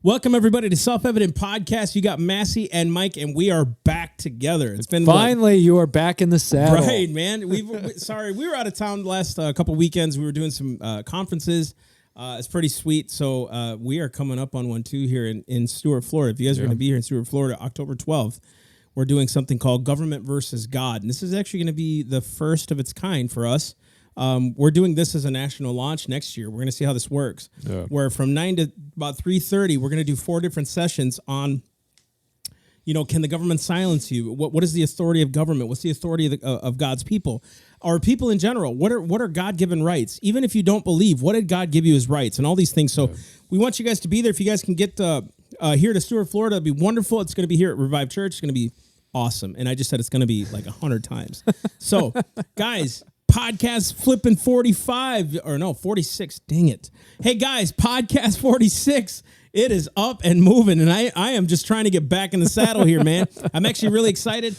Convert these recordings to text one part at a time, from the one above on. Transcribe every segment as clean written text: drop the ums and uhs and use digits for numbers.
Welcome, everybody, to Self-Evident Podcast. You got Massey and Mike, and we are back together. It's been finally you are back in the saddle. Right, man. Sorry, we were out of town the last couple weekends. We were doing some conferences. It's pretty sweet. So we are coming up on one, too, here in Stuart, Florida. If you guys are going to be here in Stuart, Florida, October 12th, we're doing something called Government versus God. And this is actually going to be the first of its kind for us. We're doing this as a national launch next year. We're going to see how this works. Yeah. Where from 9 to about 3:30, we're going to do 4 different sessions on, can the government silence you? What is the authority of government? What's the authority of God's people? Or people in general? What are God-given rights? Even if you don't believe, what did God give you as rights? And all these things. So we want you guys to be there. If you guys can get here to Stuart, Florida, it'd be wonderful. It's going to be here at Revive Church. It's going to be awesome. And I just said it's going to be like 100 times. So, guys... Podcast flipping 45 or no 46. Dang it. Hey guys, podcast 46. It is up and moving, and I am just trying to get back in the saddle here, man. I'm actually really excited.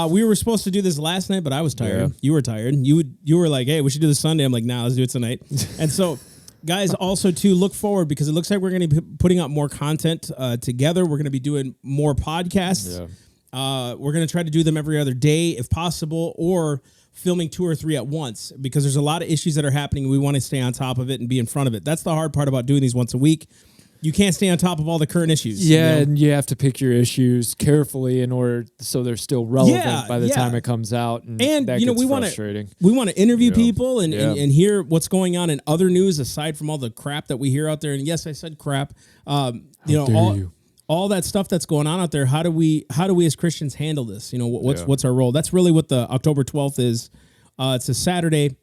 We were supposed to do this last night, but I was tired. Yeah. You were tired. You were like, hey, we should do this Sunday. I'm like, nah, let's do it tonight. And so, guys, also to look forward, because it looks like we're going to be putting out more content together. We're going to be doing more podcasts. Yeah. We're going to try to do them every other day if possible, or filming 2 or 3 at once, because there's a lot of issues that are happening. We want to stay on top of it and be in front of it. That's the hard part about doing these once a week. You can't stay on top of all the current issues. Yeah, and you have to pick your issues carefully in order so they're still relevant by the time it comes out. And that gets frustrating. We want to interview people and hear what's going on in other news aside from all the crap that we hear out there. And yes, I said crap. All that stuff that's going on out there. How do we as Christians handle this? What's our role? That's really what the October 12th is. It's a Saturday.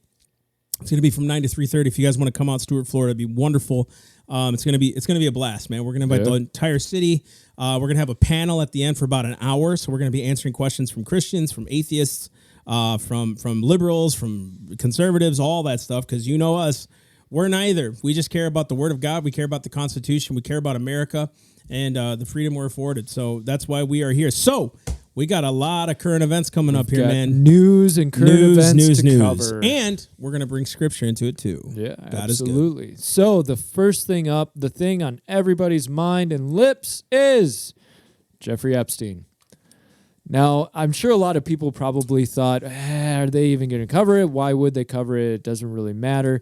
It's going to be from 9 to 3:30. If you guys want to come out, Stuart, Florida, it'd be wonderful. It's going to be a blast, man. We're going to invite the entire city. We're going to have a panel at the end for about an hour. So we're going to be answering questions from Christians, from atheists, from liberals, from conservatives, all that stuff. Because you know us, we're neither. We just care about the Word of God. We care about the Constitution. We care about America and the freedom we're afforded. So that's why we are here. So we got a lot of current events coming up here, man. News and current events to cover. And we're going to bring scripture into it too. Yeah, God absolutely. So the first thing up, the thing on everybody's mind and lips is Jeffrey Epstein. Now, I'm sure a lot of people probably thought, are they even going to cover it? Why would they cover it? It doesn't really matter.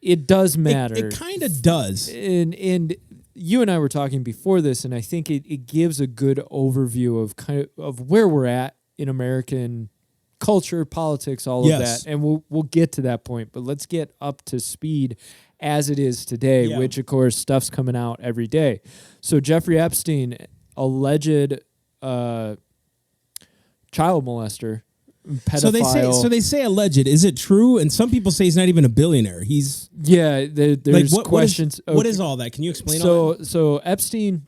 It does matter. It kind of does. And you and I were talking before this, and I think it gives a good overview of where we're at in American culture, politics, all of that. And we'll get to that point, but let's get up to speed as it is today, which, of course, stuff's coming out every day. So Jeffrey Epstein, alleged child molester, pedophile. So they say alleged. Is it true? And some people say he's not even a billionaire. He's there's questions. What is all that? Can you explain all that? So Epstein,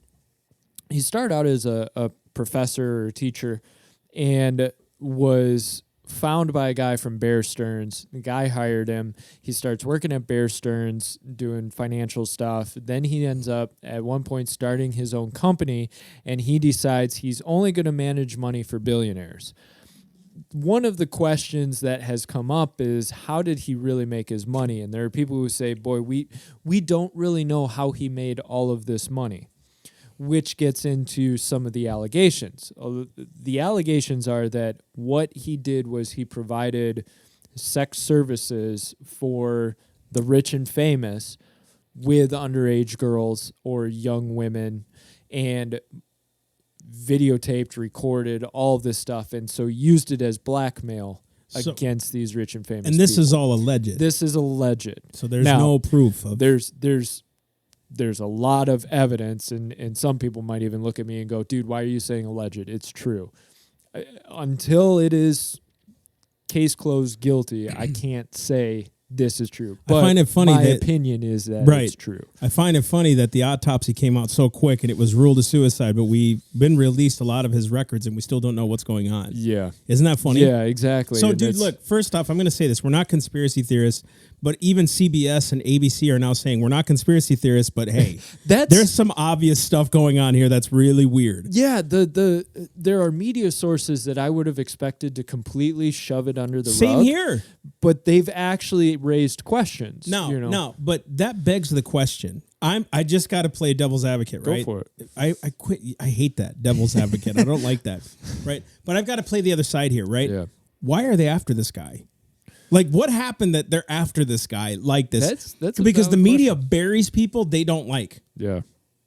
he started out as a professor or teacher, and was found by a guy from Bear Stearns. The guy hired him. He starts working at Bear Stearns doing financial stuff. Then he ends up at one point starting his own company, and he decides he's only going to manage money for billionaires. One of the questions that has come up is, how did he really make his money? And there are people who say, boy, we don't really know how he made all of this money, which gets into some of the allegations. The allegations are that what he did was he provided sex services for the rich and famous with underage girls or young women, and videotaped, recorded, all of this stuff, and so used it as blackmail against these rich and famous people. And this is all alleged. This is alleged. So there's no proof of... There's a lot of evidence, and some people might even look at me and go, dude, why are you saying alleged? It's true. Until it is case closed guilty, I can't say this is true. But I find it funny my opinion is that it's true. I find it funny that the autopsy came out so quick and it was ruled a suicide, but we've been released a lot of his records and we still don't know what's going on. Yeah. Isn't that funny? Yeah, exactly. So, dude, look, first off, I'm going to say this. We're not conspiracy theorists, But even CBS and ABC are now saying we're not conspiracy theorists, but hey, That's there's some obvious stuff going on here that's really weird. Yeah, there are media sources that I would have expected to completely shove it under the rug. Same here. But they've actually raised questions. No, but that begs the question. I just got to play devil's advocate, right? Go for it. I quit. I hate that devil's advocate. I don't like that, right? But I've got to play the other side here, right? Yeah. Why are they after this guy? Like, what happened that they're after this guy like this? That's a because the valid media question. buries people they don't like. Yeah.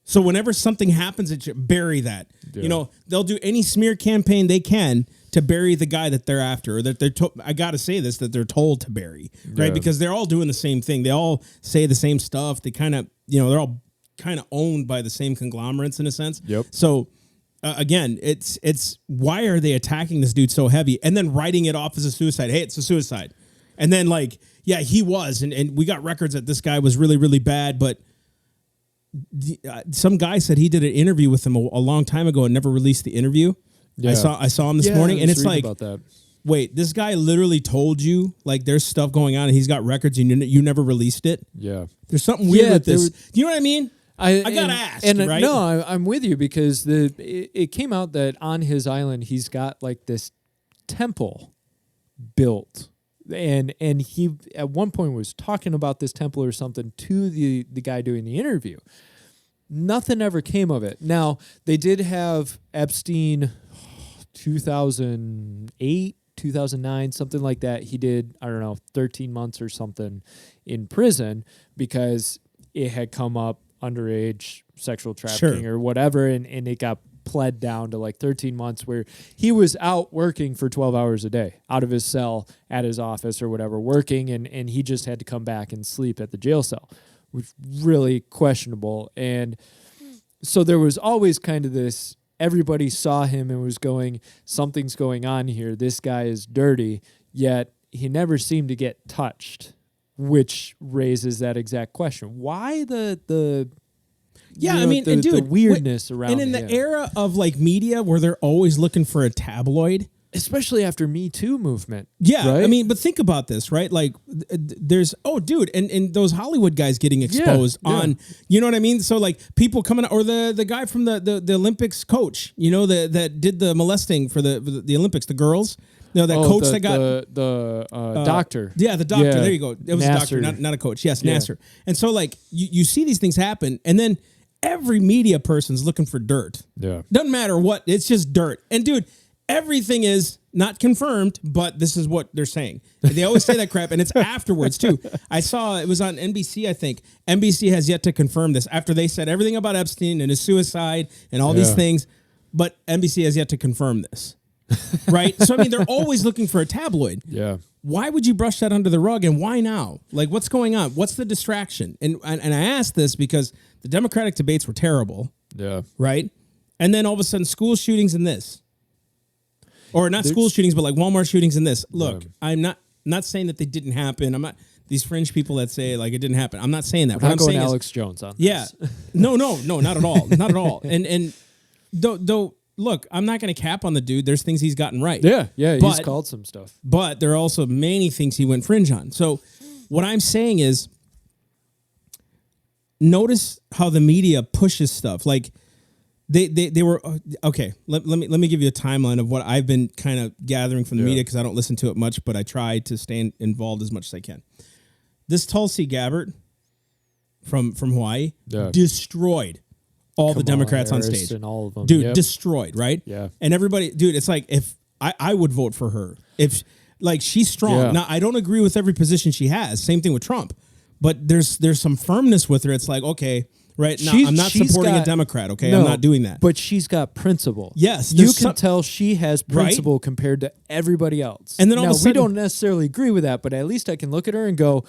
So whenever something happens, it should bury that. Yeah. You know, they'll do any smear campaign they can to bury the guy that they're after, or that they're. I got to say this, that they're told to bury, right? Yeah. Because they're all doing the same thing. They all say the same stuff. They kind of, they're all kind of owned by the same conglomerates in a sense. Yep. So. Again, it's why are they attacking this dude so heavy and then writing it off as a suicide? Hey, it's a suicide. And then yeah, he was. And we got records that this guy was really, really bad. But some guy said he did an interview with him a long time ago and never released the interview. Yeah. I saw him this morning. And it's like, about that. Wait, this guy literally told you there's stuff going on and he's got records and you never released it? Yeah. There's something weird with this. You know what I mean? I gotta ask, right? No, I'm with you because it came out that on his island he's got this temple built, and he at one point was talking about this temple or something to the guy doing the interview. Nothing ever came of it. Now they did have Epstein, 2008, 2009, something like that. He did 13 months or something in prison because it had come up. Underage sexual trafficking or whatever, and it got pled down to 13 months where he was out working for 12 hours a day out of his cell at his office or whatever, working, and he just had to come back and sleep at the jail cell, which was really questionable. And so there was always kind of this, everybody saw him and was going, something's going on here, this guy is dirty, yet he never seemed to get touched. Which raises that exact question. Why the weirdness around and in the era of media where they're always looking for a tabloid, especially after Me Too movement. Yeah, right? I mean, but think about this, right? There's and those Hollywood guys getting exposed on, you know what I mean? So people coming out, or the guy from the Olympics coach, that did the molesting for the Olympics, the girls. No, that coach that got the doctor. Yeah, the doctor. Yeah. There you go. It was Nasser. a doctor, not a coach. Yes, Nasser. And so you see these things happen, and then every media person's looking for dirt. Yeah, doesn't matter what. It's just dirt. And dude, everything is not confirmed, but this is what they're saying. They always say that crap, and it's afterwards too. I saw it was on NBC. I think NBC has yet to confirm this after they said everything about Epstein and his suicide and all these things, but NBC has yet to confirm this. Right? So, I mean, they're always looking for a tabloid. Yeah. Why would you brush that under the rug, and why now? What's going on? What's the distraction? And I asked this because the Democratic debates were terrible. Yeah. Right? And then all of a sudden, school shootings and this. Or not school shootings, but Walmart shootings and this. Look, I'm not saying that they didn't happen. I'm not these fringe people that say it didn't happen. I'm not saying that. We're what not I'm going saying Alex Jones on yeah. this. No, not at all. Not at all. And though look, I'm not going to cap on the dude. There's things he's gotten right. Yeah, he's called some stuff. But there are also many things he went fringe on. So what I'm saying is, notice how the media pushes stuff. They were okay. Let me give you a timeline of what I've been kind of gathering from the media, because I don't listen to it much, but I try to stay involved as much as I can. This Tulsi Gabbard from Hawaii destroyed all the Democrats Harris on stage, and all of them, dude, destroyed, right? Yeah, and everybody, dude, it's if I would vote for her if she's strong. Yeah. Now I don't agree with every position she has. Same thing with Trump, but there's some firmness with her. It's okay, right? Now I'm not supporting a Democrat. Okay, no, I'm not doing that. But she's got principle. Yes, you can tell she has principle compared to everybody else. And then all of a sudden, we don't necessarily agree with that, but at least I can look at her and go,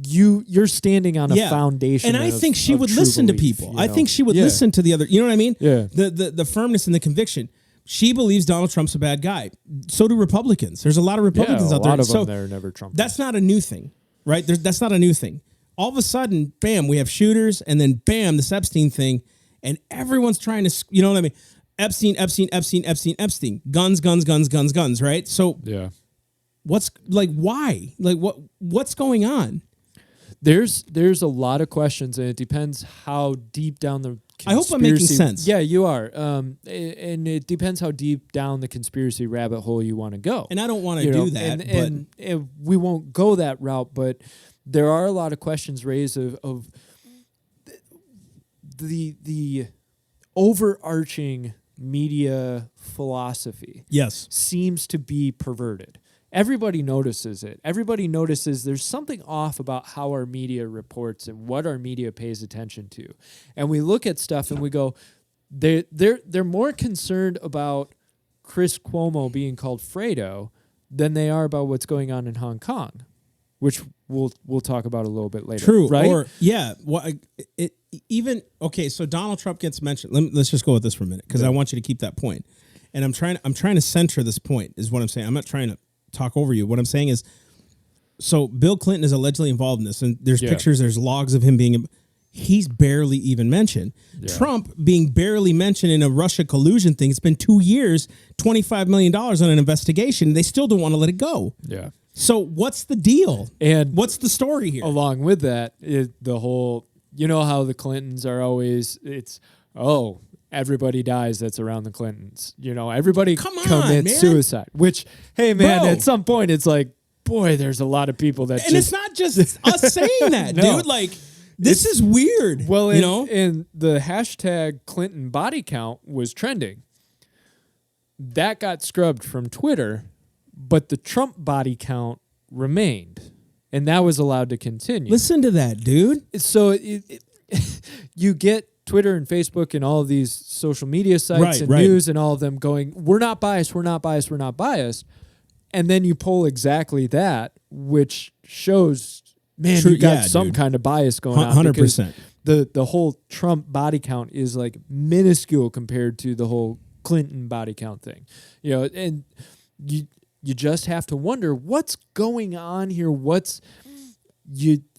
You're standing on a foundation, and I think she would listen to people. I think she would listen to the other. You know what I mean? Yeah. The firmness and the conviction. She believes Donald Trump's a bad guy. So do Republicans. There's a lot of Republicans out there. A lot of them they're never Trump. That's not a new thing, right? That's not a new thing. All of a sudden, bam, we have shooters, and then bam, this Epstein thing, and everyone's trying to, you know what I mean? Epstein, guns, right? So yeah. what's why? What's going on? There's a lot of questions, and it depends how deep down the conspiracy. I hope I'm making sense. Yeah, you are. And it depends how deep down the conspiracy rabbit hole you want to go. And I don't want to do that. And we won't go that route, but there are a lot of questions raised of the overarching media philosophy. Yes. Seems to be perverted. Everybody notices it. Everybody notices there's something off about how our media reports and what our media pays attention to. And we look at stuff and we go, they're more concerned about Chris Cuomo being called Fredo than they are about what's going on in Hong Kong, which we'll talk about a little bit later. True, right? Or okay. So Donald Trump gets mentioned. Let's just go with this for a minute because I want you to keep that point. And I'm trying to center this point. Is what I'm saying. I'm not trying to talk over you. What I'm saying is, so Bill Clinton is allegedly involved in this, and there's pictures, there's logs of him being. He's barely even mentioned. Yeah. Trump being barely mentioned in a Russia collusion thing. It's been 2 years, $25 million on an investigation. They still don't want to let it go. Yeah. So what's the deal? And what's the story here? Along with that, the whole, you know how the Clintons are always, everybody dies that's around the Clintons. You know, everybody commits suicide. Which, hey, man, at some point it's like, boy, there's a lot of people that it's not just us saying that, dude. Like, this is weird. Well, and the hashtag Clinton body count was trending. That got scrubbed from Twitter, but the Trump body count remained, and that was allowed to continue. Listen to that, dude. So you get Twitter and Facebook and all of these social media sites and news and all of them going, we're not biased, we're not biased, we're not biased. And then you pull exactly that, which shows, man, you got some kind of bias going on. 100%. The whole Trump body count is like minuscule compared to the whole Clinton body count thing. You know, and you just have to wonder what's going on here.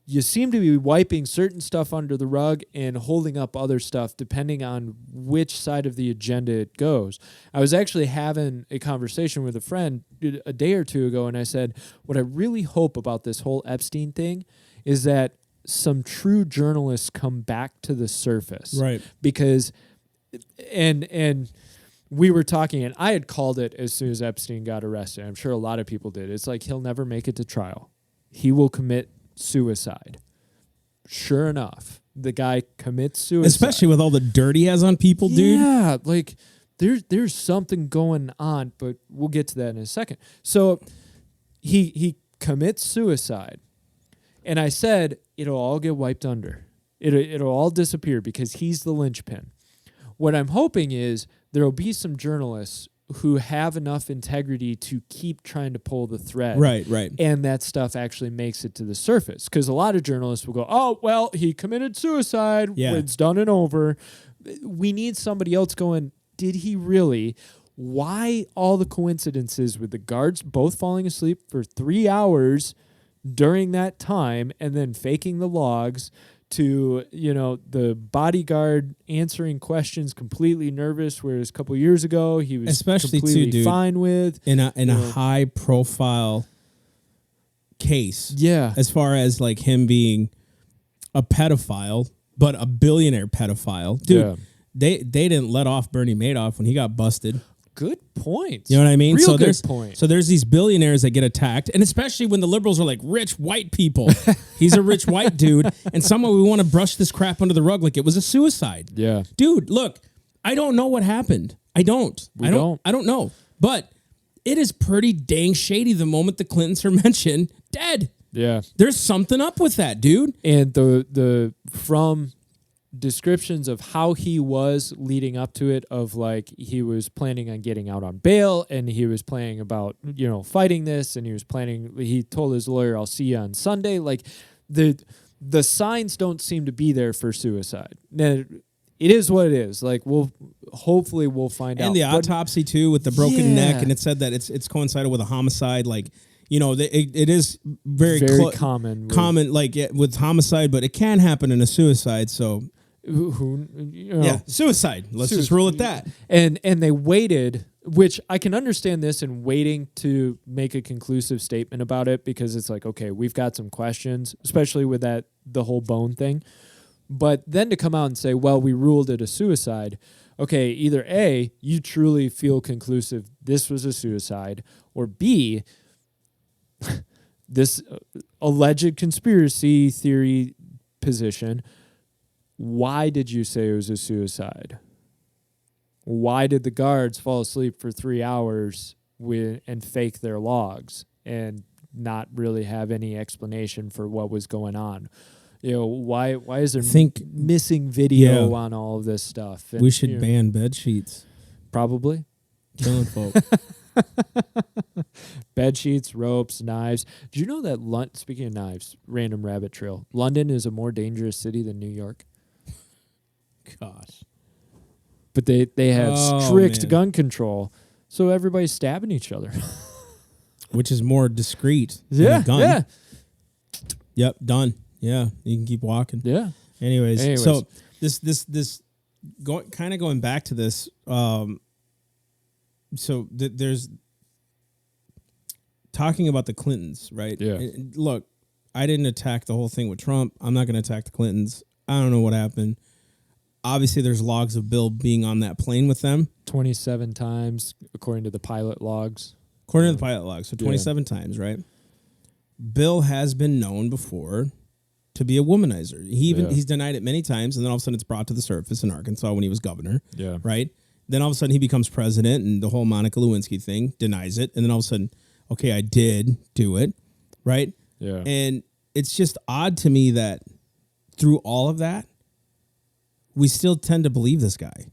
You seem to be wiping certain stuff under the rug and holding up other stuff depending on which side of the agenda it goes. I was actually having a conversation with a friend a day or two ago, and I said, what I really hope about this whole Epstein thing is that some true journalists come back to the surface. Right. Because, and we were talking, and I had called it as soon as Epstein got arrested. I'm sure a lot of people did. It's like, he'll never make it to trial. He will commit suicide. Sure enough, the guy commits suicide. Especially with all the dirt he has on people, dude. Yeah, like there's something going on, but we'll get to that in a second. So he commits suicide, and I said it'll all get wiped under. It'll all disappear because he's the linchpin. What I'm hoping is there'll be some journalists who have enough integrity to keep trying to pull the thread. Right. And that stuff actually makes it to the surface. Because a lot of journalists will go, oh, well, he committed suicide. Yeah. It's done and over. We need somebody else going, did he really? Why all the coincidences with the guards both falling asleep for 3 hours during that time and then faking the logs to, the bodyguard answering questions completely nervous, whereas a couple of years ago he was completely fine with. In a high profile case. Yeah. As far as like him being a pedophile, but a billionaire pedophile. Dude, they didn't let off Bernie Madoff when he got busted. Good point. You know what I mean? Real good point. So there's these billionaires that get attacked, and especially when the liberals are like rich white people. He's a rich white dude, and somehow we want to brush this crap under the rug like it was a suicide. Yeah. Dude, look, I don't know what happened. I don't know. But it is pretty dang shady the moment the Clintons are mentioned dead. Yeah. There's something up with that, dude. And the from descriptions of how he was leading up to it, of like he was planning on getting out on bail and he was planning about fighting this, and he told his lawyer, I'll see you on Sunday. Like the signs don't seem to be there for suicide. Now, it is what it is. Like hopefully we'll find out. And the autopsy too with the broken neck, and it said that it's coincided with a homicide. Like it is very common with homicide, but it can happen in a suicide. So suicide. Let's just rule it that. And they waited which I can understand this and waiting to make a conclusive statement about it, because it's like, okay, we've got some questions, especially with the whole bone thing. But then to come out and say, well, we ruled it a suicide. Okay, either A, you truly feel conclusive this was a suicide, or B, this alleged conspiracy theory position, why did you say it was a suicide? Why did the guards fall asleep for 3 hours and fake their logs and not really have any explanation for what was going on? Why is there missing video on all of this stuff? And, we should ban bed sheets. Probably. Killing folk. Bed sheets, ropes, knives. Did you know that, speaking of knives, random rabbit trail, London is a more dangerous city than New York? Gosh. But they have strict gun control, so everybody's stabbing each other. Which is more discreet than a gun. Yeah. Yep, done. Yeah, you can keep walking. Yeah. Anyways. So this going back to this. So there's talking about the Clintons, right? Yeah. And look, I didn't attack the whole thing with Trump. I'm not going to attack the Clintons. I don't know what happened. Obviously, there's logs of Bill being on that plane with them. 27 times, according to the pilot logs. According to the pilot logs, so 27 times, right? Bill has been known before to be a womanizer. He's denied it many times, and then all of a sudden it's brought to the surface in Arkansas when he was governor. Yeah. Right? Then all of a sudden he becomes president, and the whole Monica Lewinsky thing denies it. And then all of a sudden, okay, I did do it. Right? Yeah. And it's just odd to me that through all of that, we still tend to believe this guy.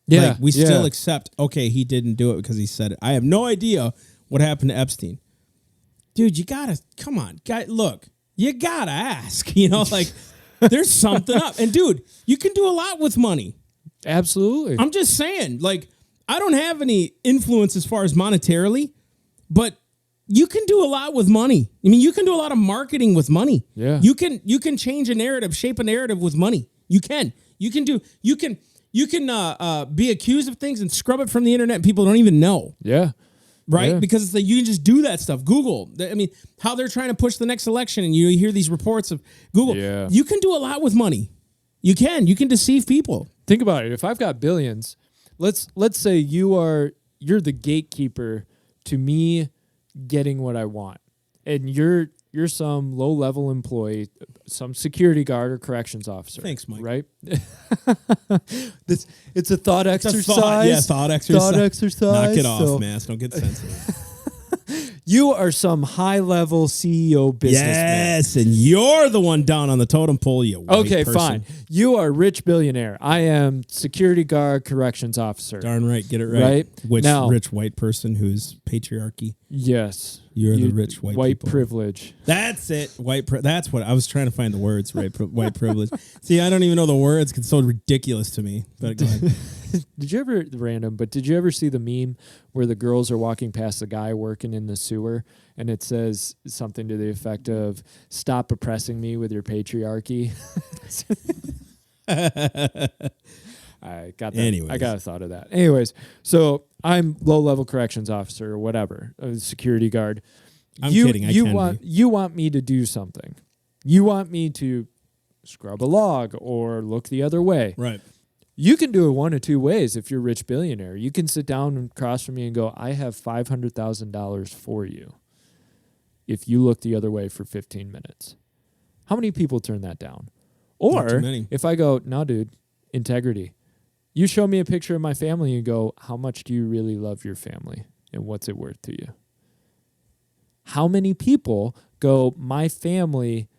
Yeah. Like, we still accept, okay, he didn't do it because he said it. I have no idea what happened to Epstein. Dude, come on, guy, look, you gotta ask, like, there's something up. And dude, you can do a lot with money. Absolutely. I'm just saying, like, I don't have any influence as far as monetarily, but you can do a lot with money. I mean, you can do a lot of marketing with money. Yeah. You can change a narrative, shape a narrative with money. You can be accused of things and scrub it from the internet and people don't even know. Yeah. Right? Yeah. Because it's like you can just do that stuff. Google. I mean, how they're trying to push the next election and you hear these reports of Google. Yeah. You can do a lot with money. You can deceive people. Think about it. If I've got billions, let's say you're the gatekeeper to me getting what I want. And you're some low-level employee, some security guard or corrections officer. Thanks, Mike. Right? It's a thought exercise. Thought exercise. Thought exercise. Knock it off, man. Don't get sensitive. You are some high-level CEO businessman. Yes, and you're the one down on the totem pole, you white person. Fine. You are rich billionaire. I am security guard corrections officer. Darn right. Get it right. Right? Which now, rich white person who's patriarchy? Yes. You're the rich white people. Privilege. That's it. That's what I was trying to find the words, right? White privilege. See, I don't even know the words. It's so ridiculous to me. But go ahead. Did you ever see the meme where the girls are walking past the guy working in the sewer and it says something to the effect of, "Stop oppressing me with your patriarchy"? I got that. Anyways. I got a thought of that. Anyways, so I'm low-level corrections officer or whatever, a security guard. I'm kidding. You want me to do something. You want me to scrub a log or look the other way. Right. You can do it one of two ways if you're a rich billionaire. You can sit down across from me and go, "I have $500,000 for you if you look the other way for 15 minutes. How many people turn that down? Not too Or many. if I go, "No, dude, integrity. You show me a picture of my family and go, "How much do you really love your family and what's it worth to you?" How many people go, "My family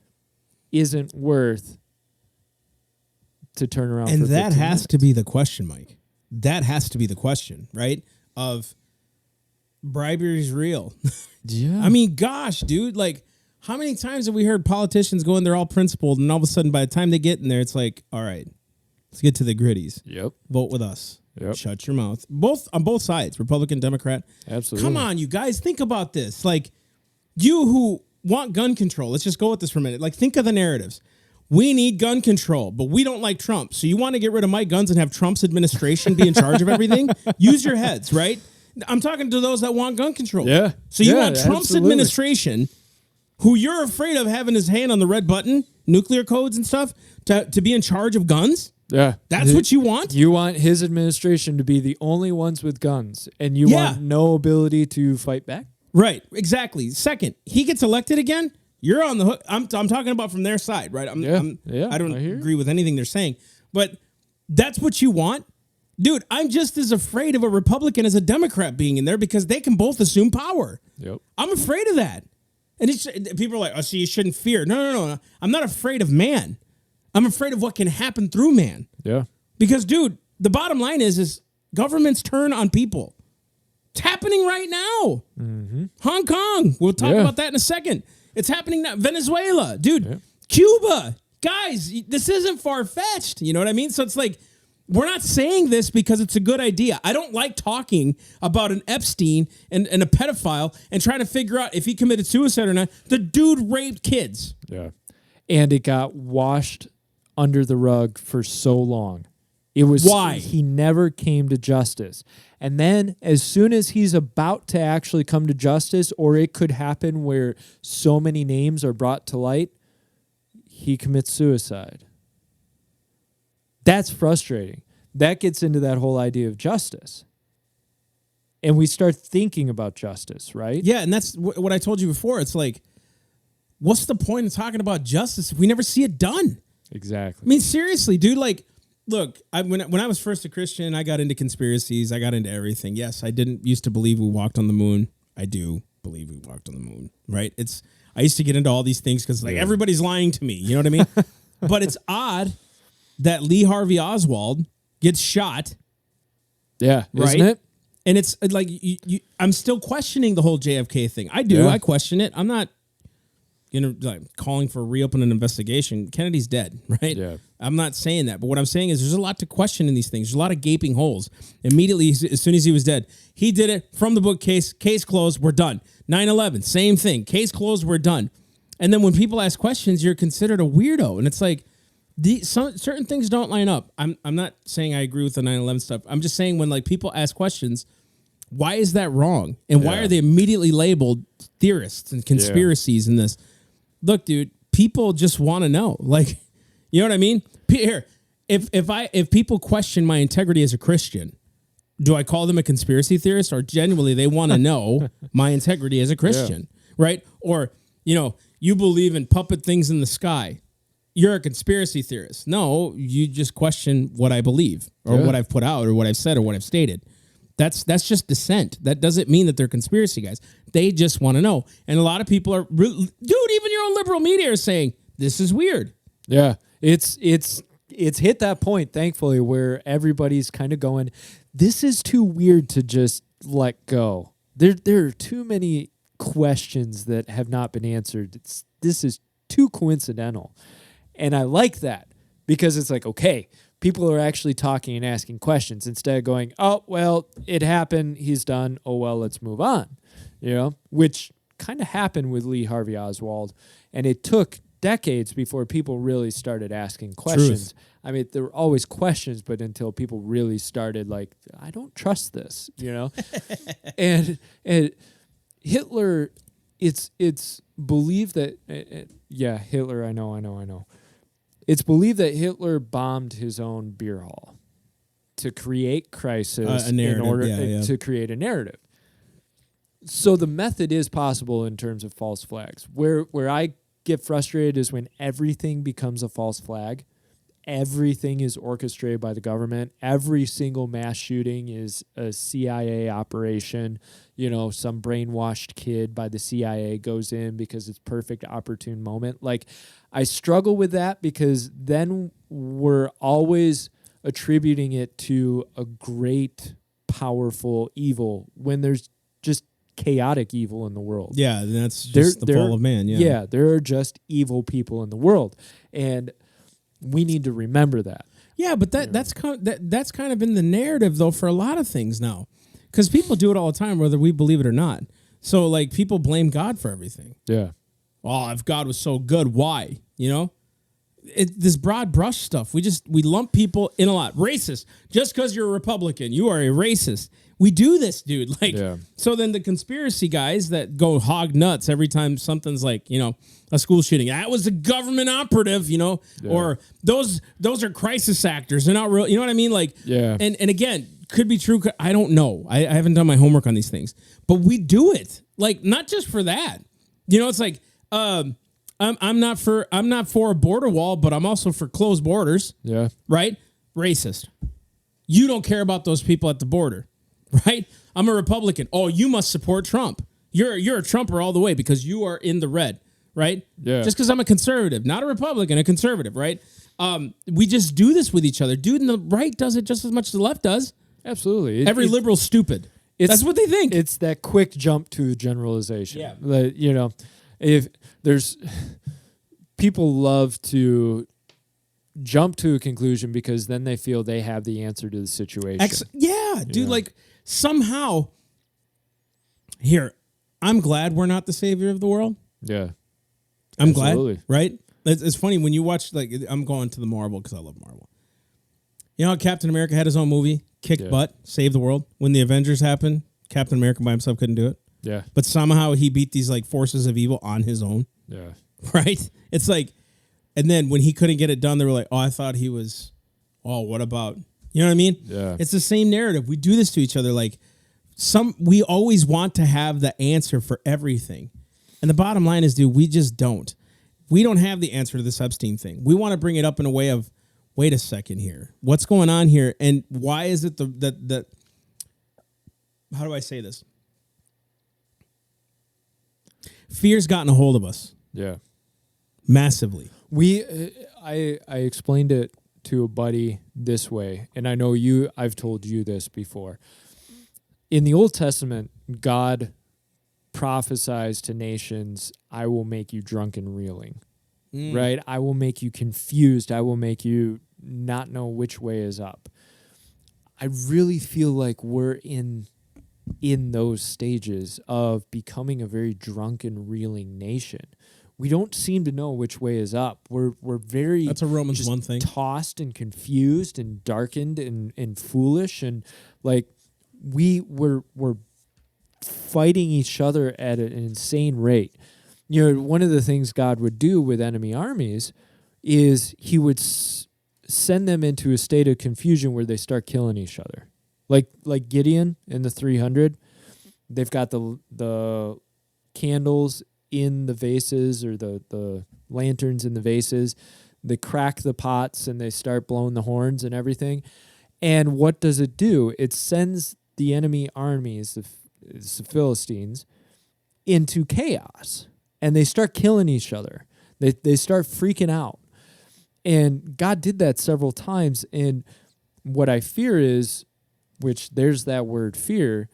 isn't worth to turn around," and for that 15 has minutes. to be the question, Mike. That has to be the question, right? Of bribery is real. Yeah. I mean, gosh, dude, like, how many times have we heard politicians go in there all principled, and all of a sudden, by the time they get in there, it's like, all right, let's get to the gritties. Yep. Vote with us. Yep. Shut your mouth. On both sides, Republican, Democrat. Absolutely. Come on, you guys, think about this. Like, you who want gun control, let's just go with this for a minute. Like, think of the narratives. We need gun control, but we don't like Trump. So you want to get rid of Mike Guns and have Trump's administration be in charge of everything? Use your heads, right? I'm talking to those that want gun control. Yeah. So you Yeah, want Trump's absolutely. administration, who you're afraid of having his hand on the red button, nuclear codes and stuff, to be in charge of guns? Yeah. That's what you want? You want his administration to be the only ones with guns, and you Yeah. want no ability to fight back? Right, exactly. Second, he gets elected again, you're on the hook. I'm talking about from their side, right? I don't agree with anything they're saying, but that's what you want? Dude, I'm just as afraid of a Republican as a Democrat being in there because they can both assume power. Yep. I'm afraid of that. And people are like, oh, so you shouldn't fear. No. I'm not afraid of man. I'm afraid of what can happen through man. Yeah. Because, dude, the bottom line is governments turn on people. It's happening right now. Mm-hmm. Hong Kong. We'll talk about that in a second. It's happening now. Venezuela. Dude, Cuba. Guys, this isn't far-fetched. You know what I mean? So it's like, we're not saying this because it's a good idea. I don't like talking about an Epstein and a pedophile and trying to figure out if he committed suicide or not. The dude raped kids. Yeah. And it got washed under the rug for so long. It was why he never came to justice. And then as soon as he's about to actually come to justice, or it could happen where so many names are brought to light, he commits suicide. That's frustrating. That gets into that whole idea of justice. And we start thinking about justice, right? Yeah, and that's what I told you before. It's like, what's the point of talking about justice if we never see it done? Exactly. I mean, seriously, dude, like, look, when I was first a Christian, I got into conspiracies. I got into everything. Yes, I didn't used to believe we walked on the moon. I do believe we walked on the moon, right? I used to get into all these things because, like, everybody's lying to me. You know what I mean? But it's odd that Lee Harvey Oswald gets shot. Yeah, right? Isn't it? And it's like, I'm still questioning the whole JFK thing. I do. Yeah. I question it. I'm not, calling for reopen an investigation. Kennedy's dead, right? Yeah. I'm not saying that. But what I'm saying is there's a lot to question in these things. There's a lot of gaping holes. Immediately, as soon as he was dead, he did it from the book case closed, we're done. 9/11, same thing. Case closed, we're done. And then when people ask questions, you're considered a weirdo. And it's like, certain things don't line up. I'm not saying I agree with the 9/11 stuff. I'm just saying when like people ask questions, why is that wrong? And why are they immediately labeled theorists and conspiracies in this? Look, dude, people just want to know. Like, you know what I mean? Here, if people question my integrity as a Christian, do I call them a conspiracy theorist, or genuinely they want to know my integrity as a Christian, right? Or, you believe in puppet things in the sky. You're a conspiracy theorist. No, you just question what I believe or what I've put out or what I've said or what I've stated. That's just dissent. That doesn't mean that they're conspiracy guys. They just want to know. And a lot of people are, dude, even your own liberal media is saying, this is weird. Yeah. It's hit that point, thankfully, where everybody's kind of going, this is too weird to just let go. There are too many questions that have not been answered. This is too coincidental. And I like that because it's like, okay, people are actually talking and asking questions instead of going, oh, well, it happened. He's done. Oh, well, let's move on, which kind of happened with Lee Harvey Oswald. And it took decades before people really started asking questions. Truth. I mean, there were always questions, but until people really started like, I don't trust this, and Hitler, it's believed that, Hitler, I know. It's believed that Hitler bombed his own beer hall to create crisis in order to create a narrative. So the method is possible in terms of false flags. Where I get frustrated is when everything becomes a false flag. Everything is orchestrated by the government. Every single mass shooting is a CIA operation. Some brainwashed kid by the CIA goes in because it's perfect opportune moment. Like, I struggle with that because then we're always attributing it to a great, powerful evil when there's just chaotic evil in the world. Yeah, that's just the fall of man. Yeah, there are just evil people in the world. And we need to remember that. Yeah, but that's kind of in the narrative though for a lot of things now, because people do it all the time, whether we believe it or not. So like people blame God for everything. Yeah. Oh, if God was so good, why? this broad brush stuff. We lump people in a lot. Racist. Just because you're a Republican, you are a racist. We do this, dude. So then the conspiracy guys that go hog nuts every time something's like, a school shooting. That was a government operative, or those are crisis actors. They're not real. You know what I mean? And again, could be true. I don't know. I haven't done my homework on these things, but we do it. Not just for that. It's like, I'm not for a border wall, but I'm also for closed borders. Yeah. Right? Racist. You don't care about those people at the border. Right? I'm a Republican. Oh, you must support Trump. You're a Trumper all the way because you are in the red, right? Yeah. Just because I'm a conservative, not a Republican, a conservative, right? We just do this with each other. Dude in the right does it just as much as the left does. Absolutely. Every liberal's stupid. That's what they think. It's that quick jump to generalization. Yeah. If there's people love to jump to a conclusion because then they feel they have the answer to the situation. Dude, somehow here, I'm glad we're not the savior of the world. Yeah. I'm glad, right? It's funny when you watch, I'm going to the Marvel because I love Marvel. You know how Captain America had his own movie, kicked butt, saved the world? When the Avengers happened, Captain America by himself couldn't do it. Yeah. But somehow he beat these forces of evil on his own. Yeah. Right? It's and then when he couldn't get it done, they were like, oh, I thought he was, what about, you know what I mean? Yeah. It's the same narrative. We do this to each other. We always want to have the answer for everything. And the bottom line is, dude, we just don't. We don't have the answer to this Epstein thing. We want to bring it up in a way of, wait a second here. What's going on here? And why is it that how do I say this? Fear's gotten a hold of us. Yeah. Massively. I explained it to a buddy this way, and I know I've told you this before. In the Old Testament, God prophesies to nations, I will make you drunk and reeling. Right? I will make you confused. I will make you not know which way is up. I really feel like we're in those stages of becoming a very drunken, reeling nation. We don't seem to know which way is up. We're very that's a Romans 1 thing. Tossed and confused and darkened and foolish, and we're fighting each other at an insane rate. One of the things God would do with enemy armies is he would send them into a state of confusion where they start killing each other. Like Gideon in the 300, they've got the candles in the vases, or the lanterns in the vases. They crack the pots and they start blowing the horns and everything. And what does it do? It sends the enemy armies, the Philistines, into chaos. And they start killing each other. They start freaking out. And God did that several times. And what I fear is, which there's that word fear,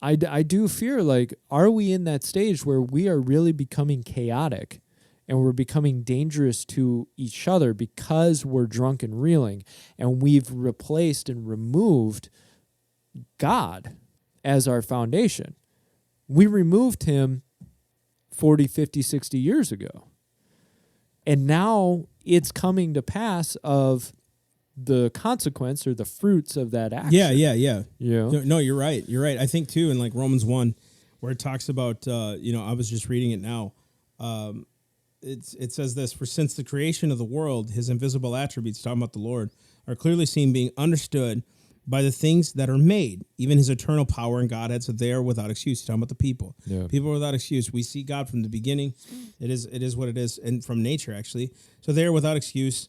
I do fear, are we in that stage where we are really becoming chaotic and we're becoming dangerous to each other because we're drunk and reeling, and we've replaced and removed God as our foundation? We removed him 40, 50, 60 years ago. And now it's coming to pass of the consequence or the fruits of that action. Yeah. No, you're right. I think too, in Romans 1, where it talks about, I was just reading it now. It says this: for since the creation of the world, his invisible attributes, talking about the Lord, are clearly seen, being understood by the things that are made, even his eternal power and Godhead, so they are without excuse. He's talking about the people. Yeah. People are without excuse. We see God from the beginning. It is what it is, and from nature, actually. So they are without excuse.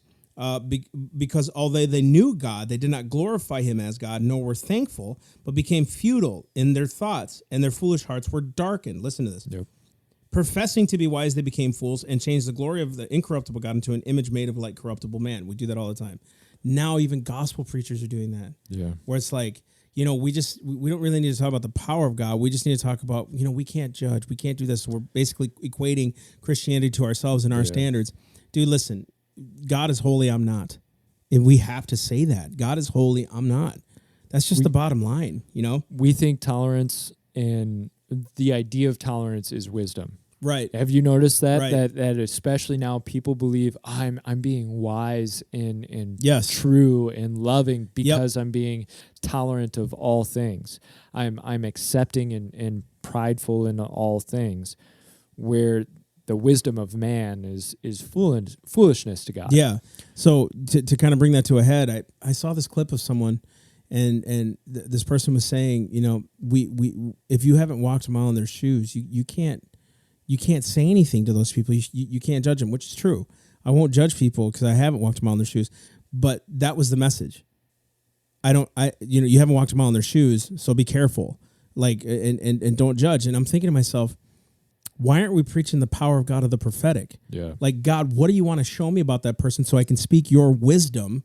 Because although they knew God, they did not glorify him as God, nor were thankful, but became futile in their thoughts, and their foolish hearts were darkened. Listen to this. Yep. Professing to be wise, they became fools and changed the glory of the incorruptible God into an image made of corruptible man. We do that all the time. Now even gospel preachers are doing that. Yeah. Where it's we don't really need to talk about the power of God. We just need to talk about, we can't judge. We can't do this. So we're basically equating Christianity to ourselves and our standards. Dude, listen. God is holy, I'm not. And we have to say that. God is holy, I'm not. That's just the bottom line, We think tolerance and the idea of tolerance is wisdom. Right. Have you noticed that? Right. That especially now people believe I'm being wise and Yes. true and loving because I'm being tolerant of all things. I'm accepting and prideful in all things, where the wisdom of man is foolishness to God. Yeah. So to kind of bring that to a head, I saw this clip of someone, and this person was saying, you know, we if you haven't walked a mile in their shoes, you can't say anything to those people. You can't judge them, which is true. I won't judge people because I haven't walked a mile in their shoes. But that was the message. You haven't walked a mile in their shoes, so be careful. Like, and don't judge. And I'm thinking to myself, why aren't we preaching the power of God of the prophetic? Yeah. Like, God, what do you want to show me about that person so I can speak your wisdom?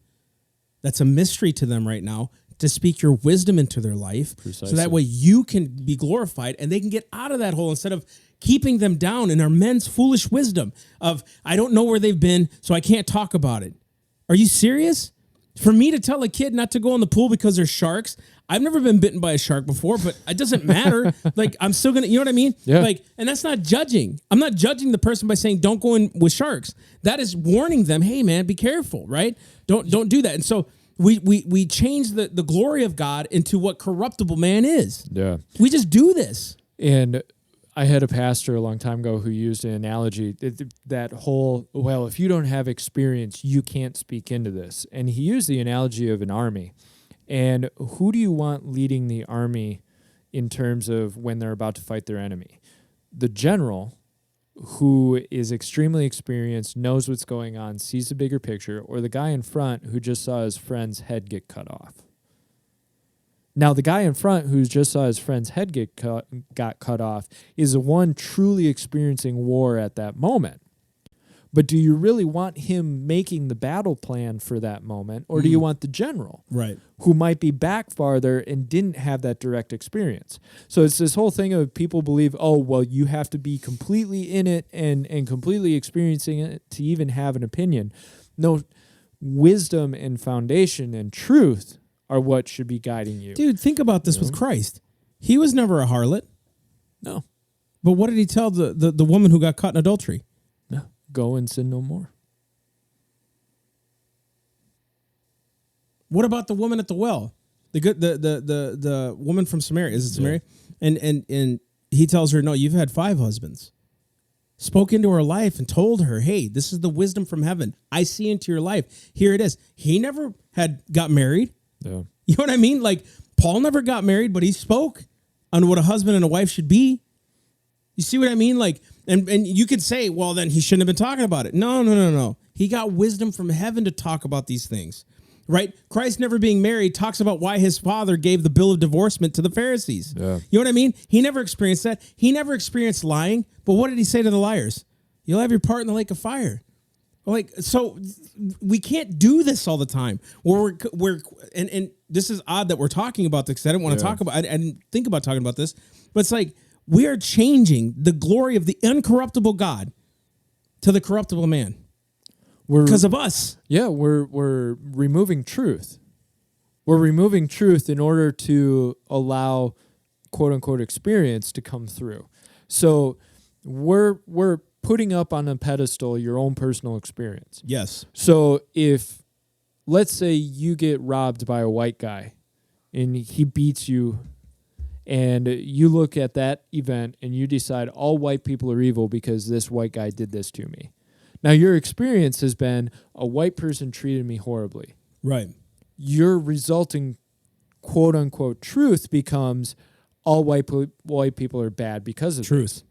That's a mystery to them right now, to speak your wisdom into their life. Precisely. So that way you can be glorified and they can get out of that hole instead of keeping them down in our men's foolish wisdom of, I don't know where they've been, so I can't talk about it. Are you serious? For me to tell a kid not to go in the pool because there's sharks, I've never been bitten by a shark before, but it doesn't matter. Like, I'm still gonna, you know what I mean? Yeah. Like, and that's not judging. I'm not judging the person by saying don't go in with sharks. That is warning them, hey man, be careful, right? Don't do that. And so we change the glory of God into what corruptible man is. Yeah. We just do this. And I had a pastor a long time ago who used an analogy that whole, well, if you don't have experience, you can't speak into this. And he used the analogy of an army. And who do you want leading the army in terms of when they're about to fight their enemy? The general, who is extremely experienced, knows what's going on, sees the bigger picture, or the guy in front who just saw his friend's head get cut off? Now, the guy in front who just saw his friend's head got cut off is the one truly experiencing war at that moment. But do you really want him making the battle plan for that moment, or do you want the general, Right, who might be back farther and didn't have that direct experience? So it's this whole thing of people believe, oh, well, you have to be completely in it and completely experiencing it to even have an opinion. No, wisdom and foundation and truth are what should be guiding you. dude, think about this with Christ. He was never a harlot. No. But what did he tell the woman who got caught in adultery? No. Go and sin no more. What about the woman at the well? The woman from Samaria. Is it Samaria? Yeah. And he tells her, no, you've had 5 husbands. Spoke into her life and told her, hey, this is the wisdom from heaven. I see into your life. Here it is. He never got married. Yeah. You know what I mean? Like, Paul never got married, but he spoke on what a husband and a wife should be. You see what I mean? Like, and you could say, well, then he shouldn't have been talking about it. No. He got wisdom from heaven to talk about these things, right? Christ never being married talks about why his father gave the bill of divorcement to the Pharisees. Yeah. You know what I mean? He never experienced that. He never experienced lying. But what did he say to the liars? You'll have your part in the lake of fire. Like, so we can't do this all the time. We're and this is odd that we're talking about this because I didn't want to talk about. I didn't think about talking about this, but it's like we are changing the glory of the uncorruptible God to the corruptible man because of us. Yeah, we're removing truth. We're removing truth in order to allow quote unquote experience to come through. So we're putting up on a pedestal your own personal experience. Yes. So if, let's say you get robbed by a white guy and he beats you and you look at that event and you decide all white people are evil because this white guy did this to me. Now your experience has been a white person treated me horribly. Right. Your resulting quote unquote truth becomes all white people are bad because of truth. This.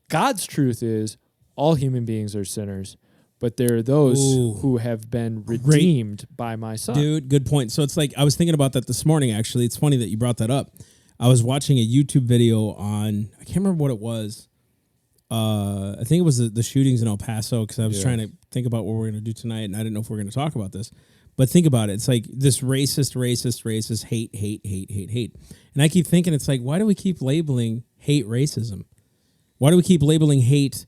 God's truth is all human beings are sinners, but there are those who have been redeemed by my son. Dude, good point. So it's like, I was thinking about that this morning, actually. It's funny that you brought that up. I was watching a YouTube video on, I can't remember what it was. I think it was the shootings in El Paso because I was trying to think about what we're going to do tonight, and I didn't know if we were going to talk about this. But think about it. It's like this racist, hate. And I keep thinking, it's like, why do we keep labeling hate racism? Why do we keep labeling hate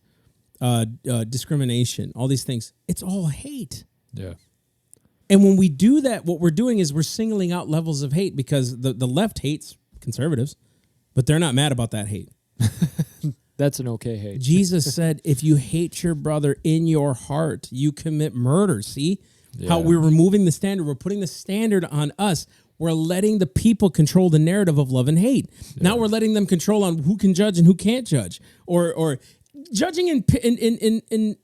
discrimination, all these things? It's all hate. Yeah. And when we do that, what we're doing is we're singling out levels of hate because the left hates conservatives, but they're not mad about that hate. That's an okay hate. Jesus said, if you hate your brother in your heart, you commit murder. See how we're removing the standard. We're putting the standard on us. We're letting the people control the narrative of love and hate. Yeah. Now we're letting them control on who can judge and who can't judge, or judging in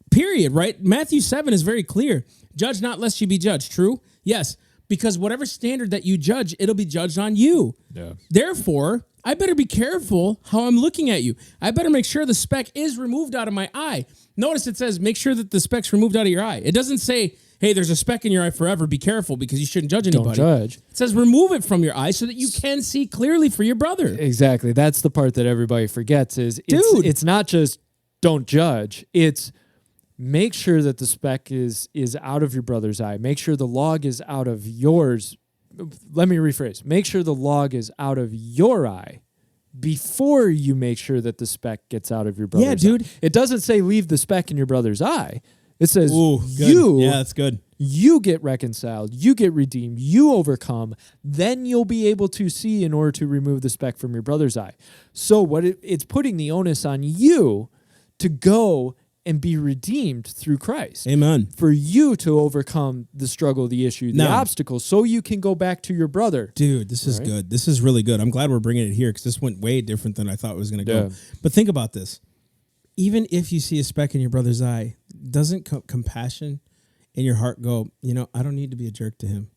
period, right? Matthew 7 is very clear. Judge not lest you be judged. True? Yes. Because whatever standard that you judge, it'll be judged on you. Yeah. Therefore, I better be careful how I'm looking at you. I better make sure the speck is removed out of my eye. Notice it says, make sure that the speck's removed out of your eye. It doesn't say, hey, there's a speck in your eye forever. Be careful because you shouldn't judge anybody. Don't judge. It says remove it from your eye so that you can see clearly for your brother. Exactly. That's the part that everybody forgets is it's not just don't judge. It's make sure that the speck is out of your brother's eye. Make sure the log is out of yours. Let me rephrase. Make sure the log is out of your eye before you make sure that the speck gets out of your brother's eye. Yeah, dude. It doesn't say leave the speck in your brother's eye. It says yeah, that's good. You get reconciled, you get redeemed, you overcome, then you'll be able to see in order to remove the speck from your brother's eye. So what it's putting the onus on you to go and be redeemed through Christ. Amen. For you to overcome the struggle, the issue, the obstacle, so you can go back to your brother. Dude, this is good. This is really good. I'm glad we're bringing it here because this went way different than I thought it was going to go. But think about this. Even if you see a speck in your brother's eye, doesn't compassion in your heart go, I don't need to be a jerk to him?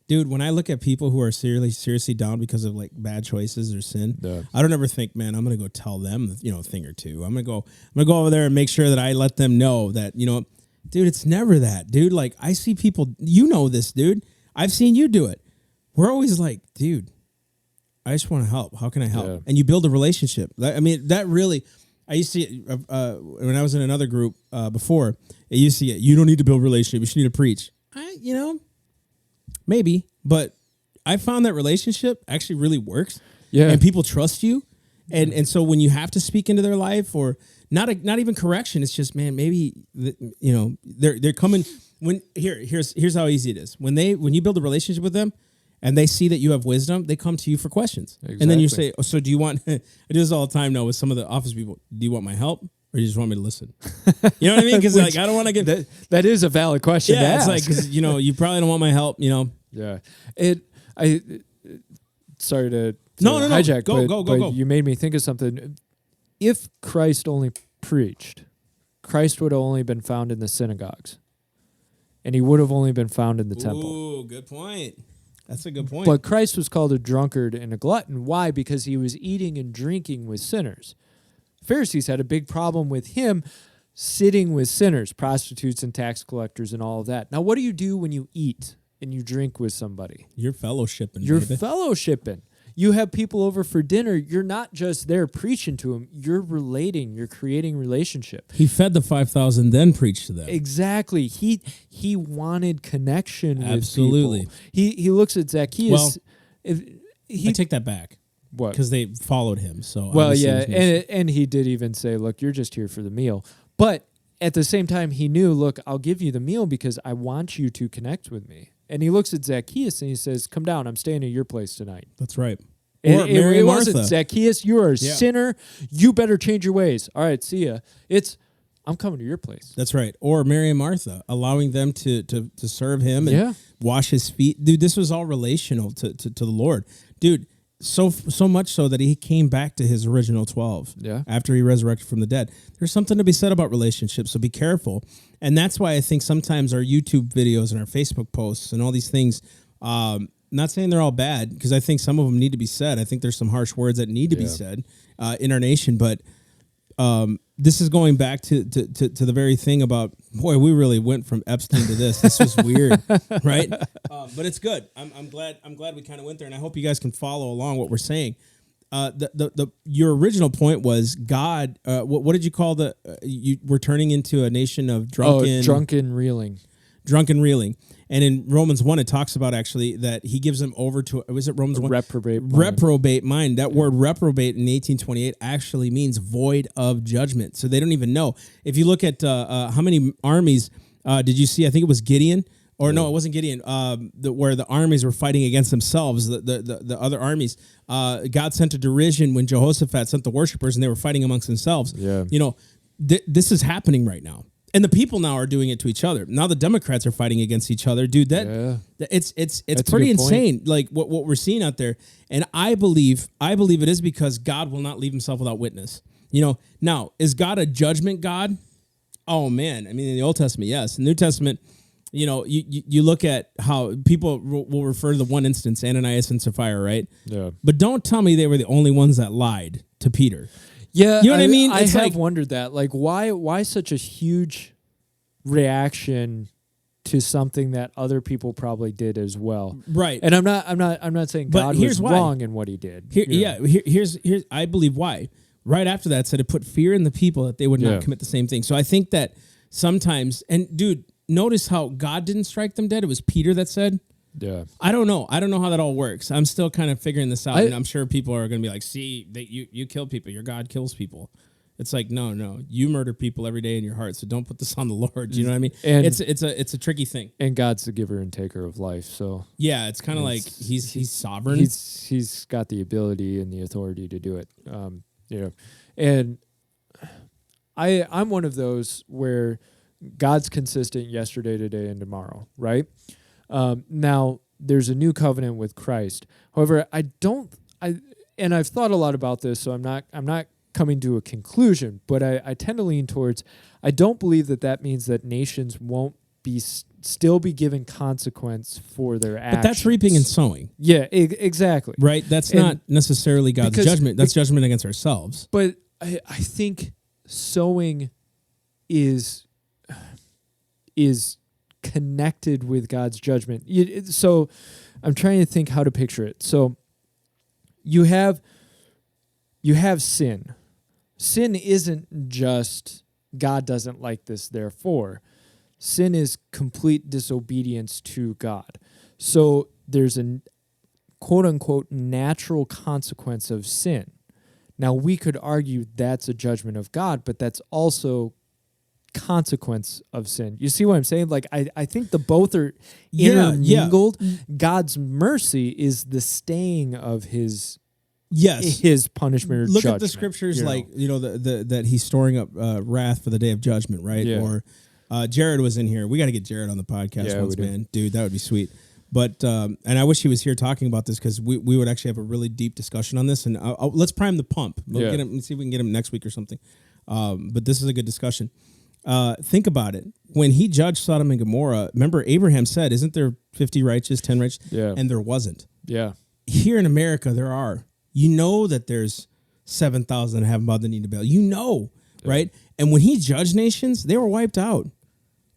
Dude, when I look at people who are seriously down because of like bad choices or sin, I don't ever think, man, I'm going to go tell them, a thing or two. I'm going to go over there and make sure that I let them know that, dude, it's never that, dude. Like I see people, this, dude. I've seen you do it. We're always like, dude, I just want to help. How can I help? Yeah. And you build a relationship. I mean, that really, I used to, when I was in another group before, it used to get, you don't need to build a relationship. You should need to preach. Maybe, but I found that relationship actually really works. Yeah. And people trust you. And so when you have to speak into their life or not even correction, it's just, man, maybe, they're coming when here's how easy it is. When you build a relationship with them and they see that you have wisdom, they come to you for questions. Exactly. And then you say, oh, so do you want, I do this all the time now with some of the office people. Do you want my help? Or you just want me to listen? You know what I mean? Because like I don't want to get that is a valid question. Yeah, to it's ask. like cause, you probably don't want my help. Yeah. Sorry to hijack. Go. You made me think of something. If Christ only preached, Christ would have only been found in the synagogues, and he would have only been found in the temple. Ooh, good point. That's a good point. But Christ was called a drunkard and a glutton. Why? Because he was eating and drinking with sinners. Pharisees had a big problem with him sitting with sinners, prostitutes and tax collectors and all of that. Now, what do you do when you eat and you drink with somebody? You're fellowshipping. Fellowshipping. You have people over for dinner. You're not just there preaching to them. You're relating. You're creating relationship. He fed the 5,000, then preached to them. Exactly. He wanted connection Absolutely. with people. He looks at Zacchaeus. Well, I take that back. What? Because they followed him. So well, yeah, and he did even say, look, you're just here for the meal. But at the same time, he knew, look, I'll give you the meal because I want you to connect with me. And he looks at Zacchaeus and he says, come down, I'm staying at your place tonight. That's right. Or Mary and Martha. Wasn't Zacchaeus, you are a sinner. You better change your ways. All right, see ya. I'm coming to your place. That's right. Or Mary and Martha, allowing them to serve him and wash his feet. Dude, this was all relational to the Lord. Dude, so much so that he came back to his original 12 after he resurrected from the dead. There's something to be said about relationships, so be careful. And that's why I think sometimes our YouTube videos and our Facebook posts and all these things, not saying they're all bad, because I think some of them need to be said. I think there's some harsh words that need to be said in our nation, but this is going back to the very thing about, boy, we really went from Epstein to this. This was weird, right? But it's good. I'm glad we kind of went there, and I hope you guys can follow along what we're saying. Your original point was God. What did you call we're turning into a nation of drunken reeling. Drunken reeling. And in Romans 1, it talks about actually that he gives them over to, was it Romans 1? Reprobate mind. That word reprobate in 1828 actually means void of judgment. So they don't even know. If you look at how many armies did you see? I think it was Gideon Or no, it wasn't Gideon. Where the armies were fighting against themselves, the other armies. God sent a derision when Jehoshaphat sent the worshipers, and they were fighting amongst themselves. Yeah. This is happening right now, and the people now are doing it to each other. Now the Democrats are fighting against each other, dude. It's That's pretty insane. Like what we're seeing out there, and I believe it is because God will not leave Himself without witness. Now is God a judgment God? Oh man, I mean in the Old Testament, yes. In the New Testament, you look at how people will refer to the one instance, Ananias and Sapphira, right? Yeah. But don't tell me they were the only ones that lied to Peter. Yeah, you know what I mean? I have wondered that. Like, why such a huge reaction to something that other people probably did as well? Right. And I'm not saying God was wrong in what He did. Here's I believe why. Right after that, it said it put fear in the people that they would not commit the same thing. So I think that sometimes, and dude, notice how God didn't strike them dead. It was Peter that said. Yeah. I don't know how that all works. I'm still kind of figuring this out, and I'm sure people are going to be like, "See, that you kill people. Your God kills people." It's like, no, you murder people every day in your heart, so don't put this on the Lord. You know what I mean? And it's a tricky thing. And God's the giver and taker of life, so yeah, it's kind of like he's sovereign. He's got the ability and the authority to do it. And I'm one of those where God's consistent yesterday, today, and tomorrow, right? Now there's a new covenant with Christ. However, I've thought a lot about this, so I'm not coming to a conclusion, but I tend to lean towards, I don't believe that means that nations won't still be given consequence for their actions. But that's reaping and sowing. Yeah, exactly. Right? That's not necessarily God's judgment. That's judgment against ourselves. But I think sowing is connected with God's judgment. So I'm trying to think how to picture it. So you have sin. Sin isn't just God doesn't like this, therefore. Sin is complete disobedience to God. So there's a quote-unquote natural consequence of sin. Now, we could argue that's a judgment of God, but that's also consequence of sin. You see what I'm saying? Like, I think the both are intermingled. Yeah. God's mercy is the staying of His punishment or Look judgment. At the scriptures that He's storing up wrath for the day of judgment, right? Yeah. Or Jared was in here. We got to get Jared on the podcast once, man. Dude, that would be sweet. But and I wish he was here talking about this because we would actually have a really deep discussion on this. And let's prime the pump. We'll get him. Let's see if we can get him next week or something. But this is a good discussion. Think about it. When He judged Sodom and Gomorrah, remember Abraham said, "Isn't there 50 righteous, 10 righteous?" Yeah. And there wasn't. Yeah. Here in America, there are. You know that there's 7,000 that haven't bowed the knee to Baal. You know, right? And when He judged nations, they were wiped out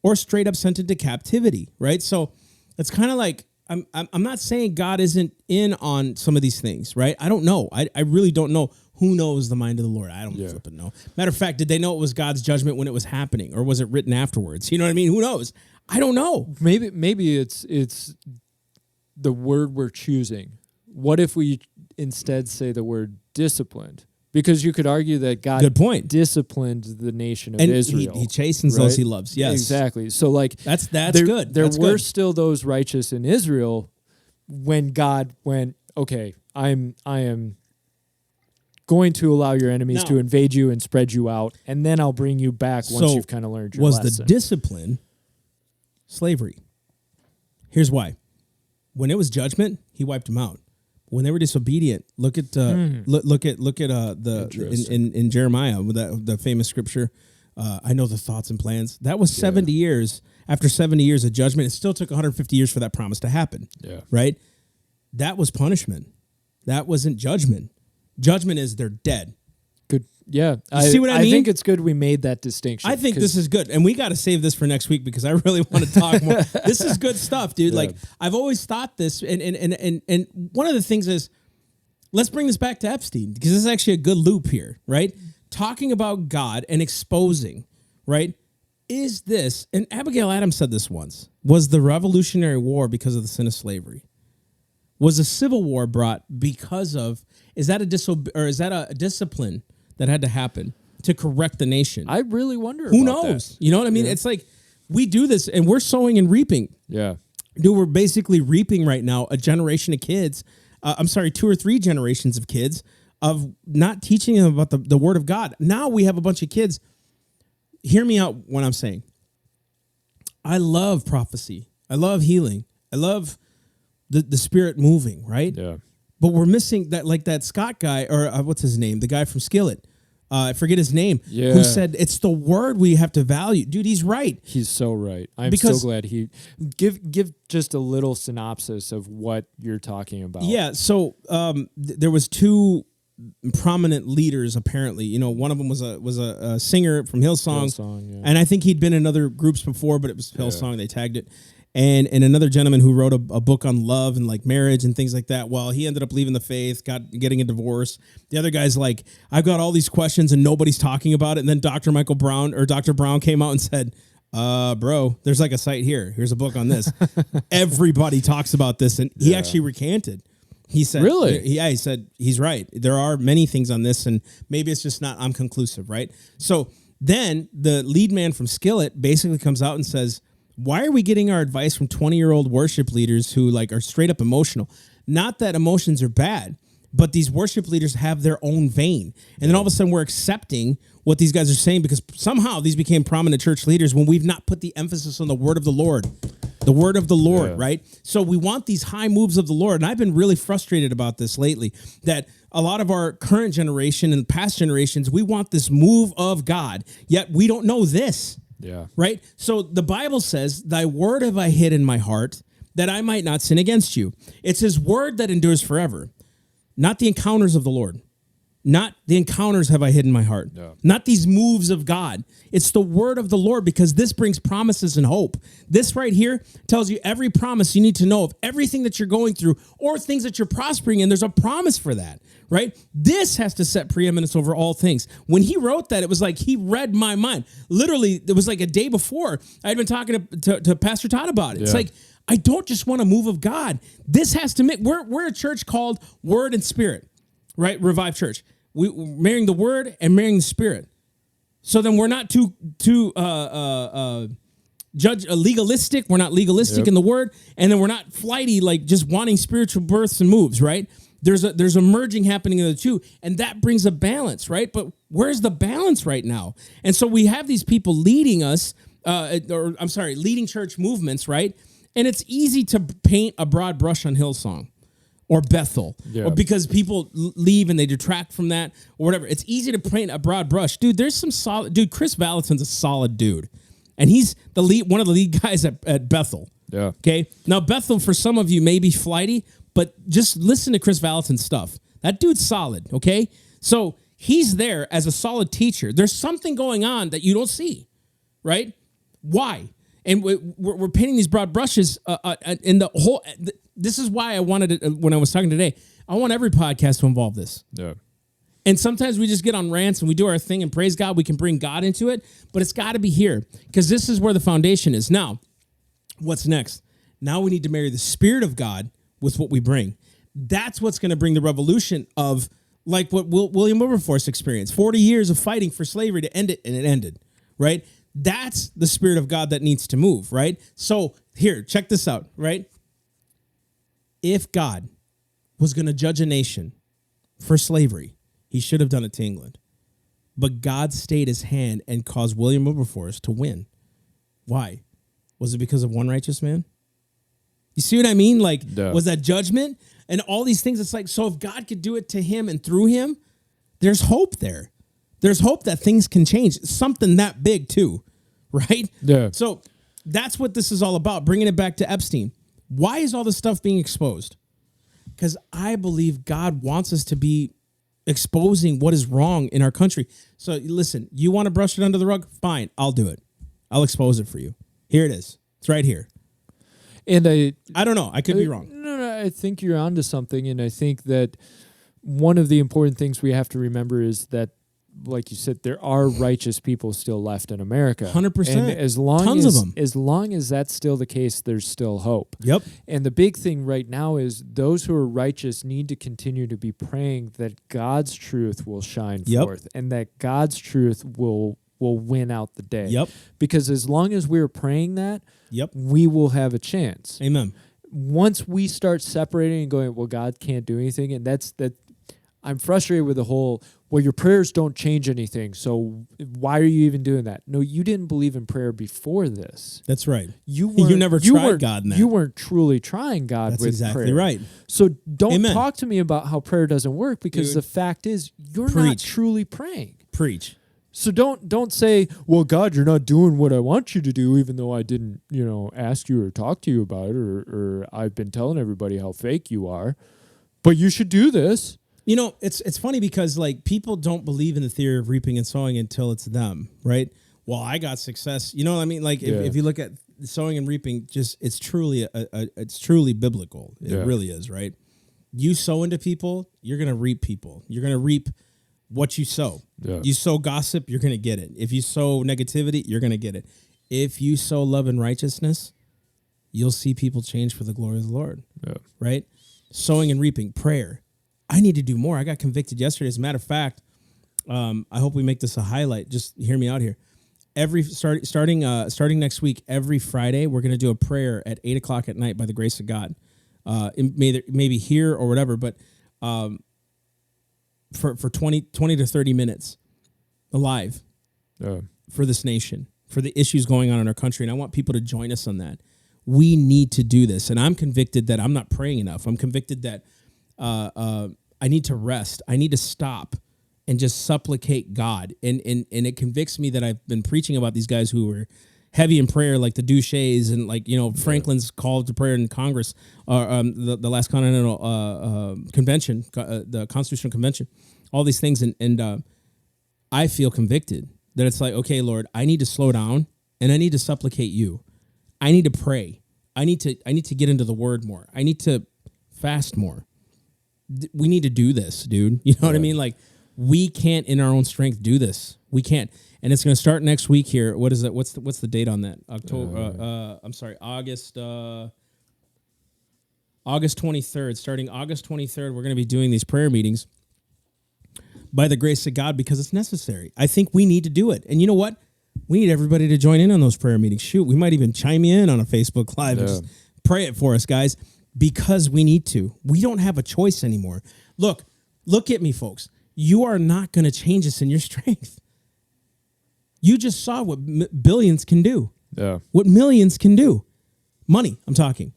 or straight up sent into captivity, right? So it's kind of like, I'm not saying God isn't in on some of these things, right? I don't know. I really don't know. Who knows the mind of the Lord? I don't flipping know. Matter of fact, did they know it was God's judgment when it was happening, or was it written afterwards? You know what I mean? Who knows? I don't know. Maybe it's the word we're choosing. What if we instead say the word disciplined? Because you could argue that God disciplined the nation of Israel. He chastens those He loves. Yes, exactly. So like that's good. There were still those righteous in Israel when God went, okay, I am going to allow your enemies to invade you and spread you out, and then I'll bring you back once you've kind of learned your lesson. Was the discipline slavery? Here's why. When it was judgment, He wiped them out. When they were disobedient, look at in Jeremiah with the famous scripture. I know the thoughts and plans. That was 70 years. After 70 years of judgment, it still took 150 years for that promise to happen. Yeah, right. That was punishment. That wasn't judgment. Judgment is they're dead. Good. Yeah, see what I mean? I think it's good we made that distinction. I think this is good, and we got to save this for next week because I really want to talk more. This is good stuff, dude. Yeah. Like I've always thought this, and one of the things is, let's bring this back to Epstein because this is actually a good loop here, right? Talking about God and exposing, right? Is this, and Abigail Adams said this once, was the Revolutionary War because of the sin of slavery? Was a civil war brought because of, is that a discipline that had to happen to correct the nation? I really wonder Who about knows? That. You know what I mean? Yeah. It's like we do this and we're sowing and reaping. Yeah. Dude, we're basically reaping right now a generation of kids. 2 or 3 generations of kids of not teaching them about the word of God. Now we have a bunch of kids. Hear me out when I'm saying, I love prophecy. I love healing. I love the Spirit moving, right? Yeah. But we're missing that, like that Scott guy, or what's his name? The guy from Skillet. I forget his name. Yeah. Who said it's the word we have to value. Dude, he's right. He's so right. I'm so glad he give just a little synopsis of what you're talking about. Yeah. So there was 2 prominent leaders apparently. You know, one of them was a singer from Hillsong, yeah. and I think he'd been in other groups before, but it was Hillsong. They tagged it. And another gentleman who wrote a book on love and like marriage and things like that. Well, he ended up leaving the faith, getting a divorce. The other guy's like, I've got all these questions and nobody's talking about it. And then Dr. Brown came out and said, bro, there's like a site here. Here's a book on this. Everybody talks about this. And he actually recanted. He said, really? Yeah, he said, he's right. There are many things on this and maybe it's just not, I'm conclusive, right? So then the lead man from Skillet basically comes out and says, why are we getting our advice from 20-year-old worship leaders who like are straight up emotional? Not that emotions are bad, but these worship leaders have their own vein. And then all of a sudden we're accepting what these guys are saying because somehow these became prominent church leaders when we've not put the emphasis on the word of the Lord. The word of the Lord, right? So we want these high moves of the Lord. And I've been really frustrated about this lately, that a lot of our current generation and past generations, we want this move of God, yet we don't know this. Yeah. Right? So the Bible says, thy word have I hid in my heart that I might not sin against you. It's his word that endures forever, not the encounters of the Lord. Not the encounters have I hid in my heart. Yeah. Not these moves of God. It's the word of the Lord because this brings promises and hope. This right here tells you every promise you need to know of everything that you're going through or things that you're prospering in. There's a promise for that, right? This has to set preeminence over all things. When he wrote that, it was like he read my mind. Literally, it was like a day before I'd been talking to Pastor Todd about it. Yeah. It's like, I don't just want a move of God. This has to make, we're a church called Word and Spirit, right? Revive Church. We're marrying the Word and marrying the Spirit. So then we're not too legalistic. We're not legalistic in the Word, and then we're not flighty, like just wanting spiritual births and moves, right? There's a merging happening in the two, and that brings a balance, right? But where's the balance right now? And so we have these people leading us, leading church movements, right? And it's easy to paint a broad brush on Hillsong or Bethel, or because people leave and they detract from that or whatever. It's easy to paint a broad brush. Dude, there's some solid... Dude, Chris Valentin's a solid dude. And he's one of the lead guys at Bethel. Yeah. Okay? Now, Bethel, for some of you, may be flighty, but just listen to Chris Valentin's stuff. That dude's solid, okay? So he's there as a solid teacher. There's something going on that you don't see, right? Why? And we're painting these broad brushes in the whole... This is why I wanted it when I was talking today. I want every podcast to involve this. Yeah. And sometimes we just get on rants and we do our thing and praise God. We can bring God into it, but it's got to be here because this is where the foundation is. Now, what's next? Now we need to marry the Spirit of God with what we bring. That's what's going to bring the revolution of like what William Wilberforce experienced. 40 years of fighting for slavery to end it, and it ended, right? That's the Spirit of God that needs to move, right? So here, check this out, right? If God was going to judge a nation for slavery, he should have done it to England. But God stayed his hand and caused William Wilberforce to win. Why? Was it because of one righteous man? You see what I mean? Like, was that judgment? And all these things, it's like, so if God could do it to him and through him, there's hope there. There's hope that things can change. Something that big too, right? Yeah. So that's what this is all about, bringing it back to Epstein. Why is all this stuff being exposed? Because I believe God wants us to be exposing what is wrong in our country. So listen, you want to brush it under the rug? Fine, I'll do it. I'll expose it for you. Here it is. It's right here. And I don't know. I could be wrong. No, I think you're onto something. And I think that one of the important things we have to remember is that, like you said, there are righteous people still left in America. 100%. And Tons of them. As long as that's still the case, there's still hope. Yep. And the big thing right now is those who are righteous need to continue to be praying that God's truth will shine forth and that God's truth will will win out the day. Yep. Because as long as we're praying that, we will have a chance. Amen. Once we start separating and going, well, God can't do anything, and that I'm frustrated with the whole, well, your prayers don't change anything, so why are you even doing that? No, you didn't believe in prayer before this. That's right. You never tried God in that. You weren't truly trying God That's with exactly prayer. right. So don't Amen. talk to me about how prayer doesn't work, because the fact is you're not truly praying. Preach. So don't say, well, God, you're not doing what I want you to do, even though I didn't, ask you or talk to you about it, or I've been telling everybody how fake you are, but you should do this. It's funny because like people don't believe in the theory of reaping and sowing until it's them, right? Well, I got success. You know what I mean? Like if you look at sowing and reaping, it's truly it's truly biblical. It really is, right? You sow into people, you're gonna reap people. You're gonna reap what you sow. Yeah. You sow gossip, you're going to get it. If you sow negativity, you're going to get it. If you sow love and righteousness, you'll see people change for the glory of the Lord. Yeah. Right? Sowing and reaping, prayer. I need to do more. I got convicted yesterday. As a matter of fact, I hope we make this a highlight. Just hear me out here. Starting next week, every Friday, we're going to do a prayer at 8:00 at night by the grace of God. Maybe here or whatever, but for 20 to 30 minutes alive for this nation, for the issues going on in our country. And I want people to join us on that. We need to do this. And I'm convicted that I'm not praying enough. I'm convicted that I need to rest. I need to stop and just supplicate God. And it convicts me that I've been preaching about these guys who were heavy in prayer, like the Duches and Franklin's call to prayer in Congress, the last Continental Convention, the Constitutional Convention, all these things. And I feel convicted that it's like, okay, Lord, I need to slow down and I need to supplicate you. I need to pray. I need to get into the word more. I need to fast more. We need to do this, dude. You know what I mean? Like, we can't in our own strength do this. We can't. And it's going to start next week here. What is it? What's the date on that? August 23rd. Starting August 23rd, we're going to be doing these prayer meetings by the grace of God because it's necessary. I think we need to do it. And you know what? We need everybody to join in on those prayer meetings. Shoot, we might even chime you in on a Facebook Live and just pray it for us, guys, because we need to. We don't have a choice anymore. Look at me, folks. You are not going to change us in your strength. You just saw what billions can do. Yeah. What millions can do. Money, I'm talking.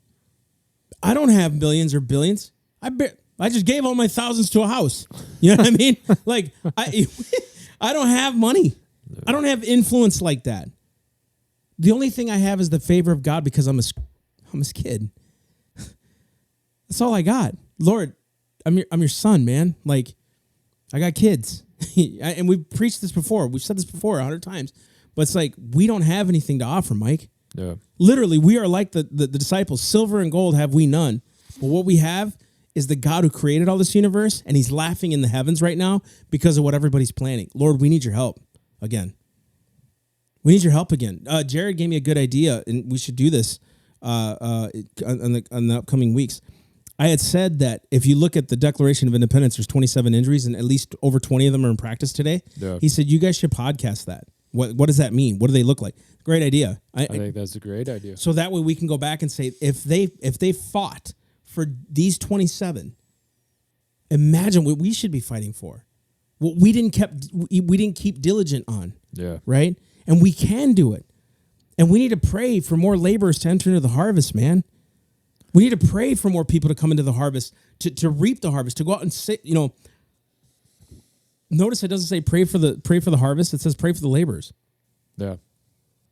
I don't have billions or billions. I just gave all my thousands to a house. You know what I mean? Like, I don't have money. I don't have influence like that. The only thing I have is the favor of God because I'm his kid. That's all I got. Lord, I'm your son, man. Like, I got kids. And we've preached this before. We've said this before 100 times. But it's like, we don't have anything to offer, Mike. Yeah. Literally, we are like the disciples. Silver and gold have we none. But what we have is the God who created all this universe, and he's laughing in the heavens right now because of what everybody's planning. Lord, we need your help again. We need your help again. Jared gave me a good idea, and we should do this on the upcoming weeks. I had said that if you look at the Declaration of Independence, there's 27 injuries, and at least over 20 of them are in practice today. Yeah. He said, you guys should podcast that. What does that mean? What do they look like? Great idea. I think that's a great idea. So that way we can go back and say, if they fought for these 27, imagine what we should be fighting for. What we didn't keep diligent on. Yeah. Right? And we can do it. And we need to pray for more laborers to enter into the harvest, man. We need to pray for more people to come into the harvest, to reap the harvest, to go out and say, notice it doesn't say pray for the harvest. It says pray for the laborers. Yeah.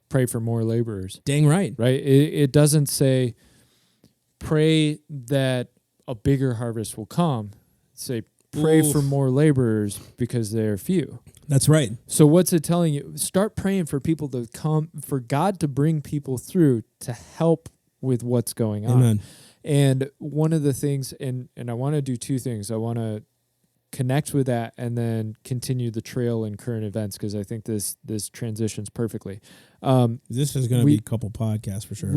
Pray for more laborers. Dang right. Right. It doesn't say pray that a bigger harvest will come. Say pray for more laborers because they're few. That's right. So what's it telling you? Start praying for people to come, for God to bring people through to help with what's going on. Amen. And one of the things, and I want to do two things. I want to connect with that and then continue the trail in current events, because I think this transitions perfectly. This is going to be a couple podcasts for sure.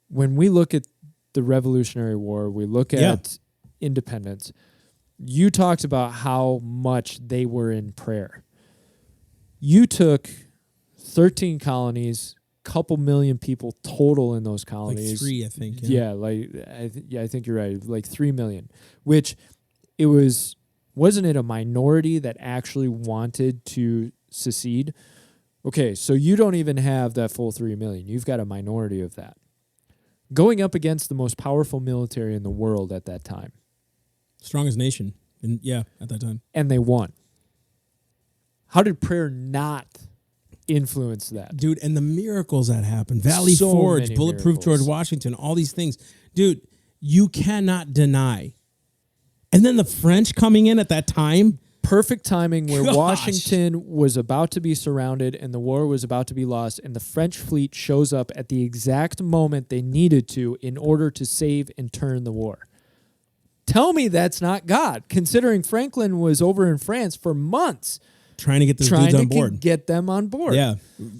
When we look at the Revolutionary War, we look at independence. You talked about how much they were in prayer. You took 13 colonies, couple million people total in those colonies. Like 3, I think. Yeah, I think you're right. Like 3 million, which wasn't it a minority that actually wanted to secede? Okay, so you don't even have that full 3 million. You've got a minority of that. Going up against the most powerful military in the world at that time. Strongest nation. And at that time. And they won. How did prayer not influence that? Dude, and the miracles that happened. Valley Forge, Bulletproof miracles. George Washington, all these things. Dude, you cannot deny. And then the French coming in at that time. Perfect timing where Washington was about to be surrounded and the war was about to be lost, and the French fleet shows up at the exact moment they needed to in order to save and turn the war. Tell me that's not God, considering Franklin was over in France for months trying to get these dudes on board. Get them on board. Yeah.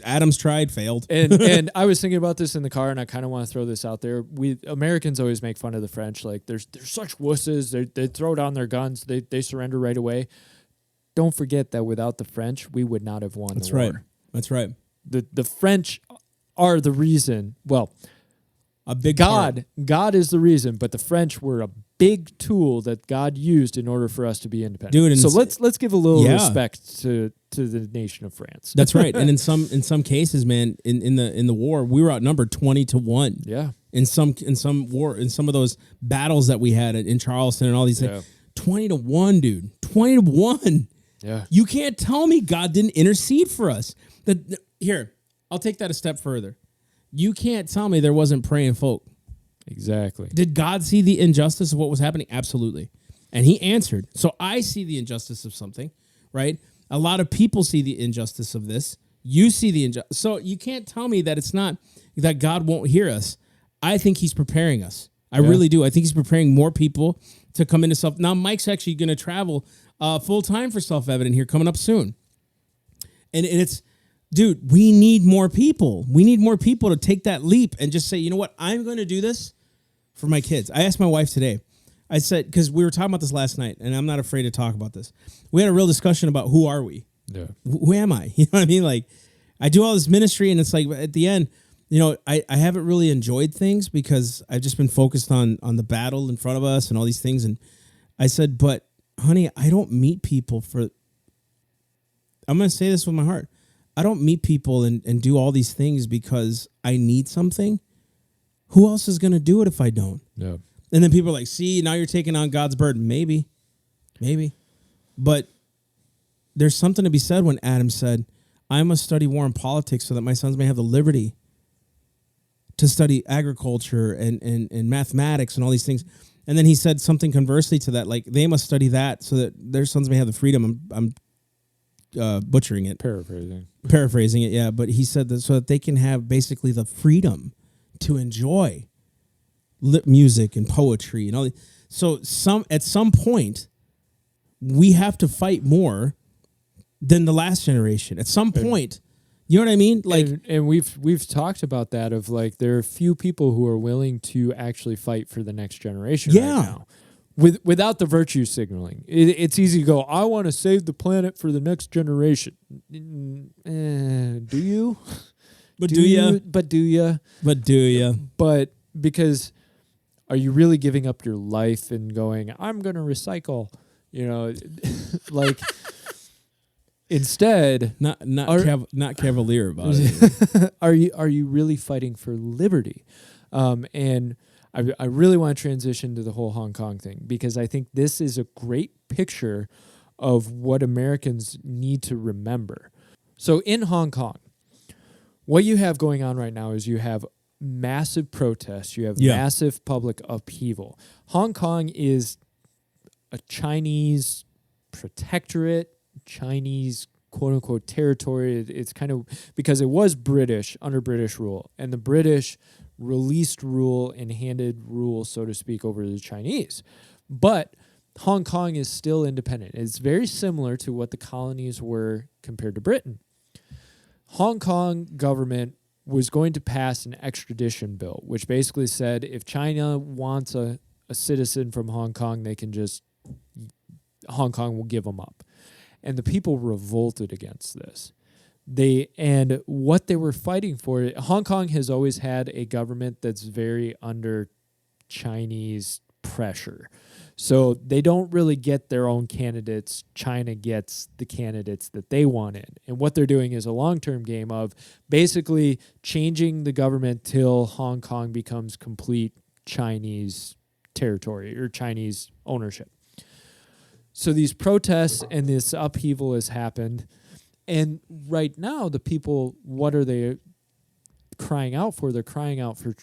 Adams tried, failed. And I was thinking about this in the car, and I kind of want to throw this out there. We Americans always make fun of the French. Like, they're such wusses. They throw down their guns. They surrender right away. Don't forget that without the French, we would not have won the war. Right. That's right. The French are the reason. Well, a big God is the reason, but the French were a big tool that God used in order for us to be independent. Dude, so let's give a little respect to the nation of France. That's right. And in some cases, man, in the war, we were outnumbered 20-1. Yeah. In some of those battles that we had in Charleston and all these things. 20-1, dude. 20-1. Yeah. You can't tell me God didn't intercede for us. Here, I'll take that a step further. You can't tell me there wasn't praying folk. Exactly. Did God see the injustice of what was happening? Absolutely. And he answered. So I see the injustice of something, right? A lot of people see the injustice of this. You see the injustice. So you can't tell me that it's not, that God won't hear us. I think he's preparing us. I really do. I think he's preparing more people to come into self. Now, Mike's actually going to travel full time for Self-Evident here coming up soon. And it's, dude, we need more people. We need more people to take that leap and just say, you know what? I'm going to do this for my kids. I asked my wife today. I said, because we were talking about this last night, and I'm not afraid to talk about this. We had a real discussion about who are we? Yeah. Who am I? You know what I mean? Like, I do all this ministry, and it's like at the end, you know, I haven't really enjoyed things because I've just been focused on the battle in front of us and all these things. And I said, but honey, I don't meet people for, I'm going to say this with my heart. I don't meet people and do all these things because I need something. Who else is going to do it if I don't? Yeah. And then people are like, see, now you're taking on God's burden. Maybe. But there's something to be said when Adam said, I must study war and politics so that my sons may have the liberty to study agriculture and mathematics and all these things. And then he said something conversely to that, like they must study that so that their sons may have the freedom. I'm butchering it. Paraphrasing it, yeah. But he said that so that they can have basically the freedom to enjoy music and poetry and all. So at some point, we have to fight more than the last generation. At some point, you know what I mean? Like, and we've talked about that of like there are few people who are willing to actually fight for the next generation right now. Without the virtue signaling, it's easy to go, I want to save the planet for the next generation. Do you? But do you? But because are you really giving up your life and going, I'm going to recycle? You know, like instead, not cavalier about it. Are you really fighting for liberty? And I really want to transition to the whole Hong Kong thing because I think this is a great picture of what Americans need to remember. So in Hong Kong, what you have going on right now is you have massive protests. You have massive public upheaval. Hong Kong is a Chinese protectorate, Chinese quote-unquote territory. It's kind of because it was British, under British rule, and the British released rule and handed rule, so to speak, over to the Chinese. But Hong Kong is still independent. It's very similar to what the colonies were compared to Britain. Hong Kong government was going to pass an extradition bill, which basically said if China wants a citizen from Hong Kong, Hong Kong will give them up. And the people revolted against this. And what they were fighting for, Hong Kong has always had a government that's very under Chinese pressure. So they don't really get their own candidates. China gets the candidates that they want in. And what they're doing is a long-term game of basically changing the government till Hong Kong becomes complete Chinese territory or Chinese ownership. So these protests and this upheaval has happened. And right now, the people, what are they crying out for? They're crying out for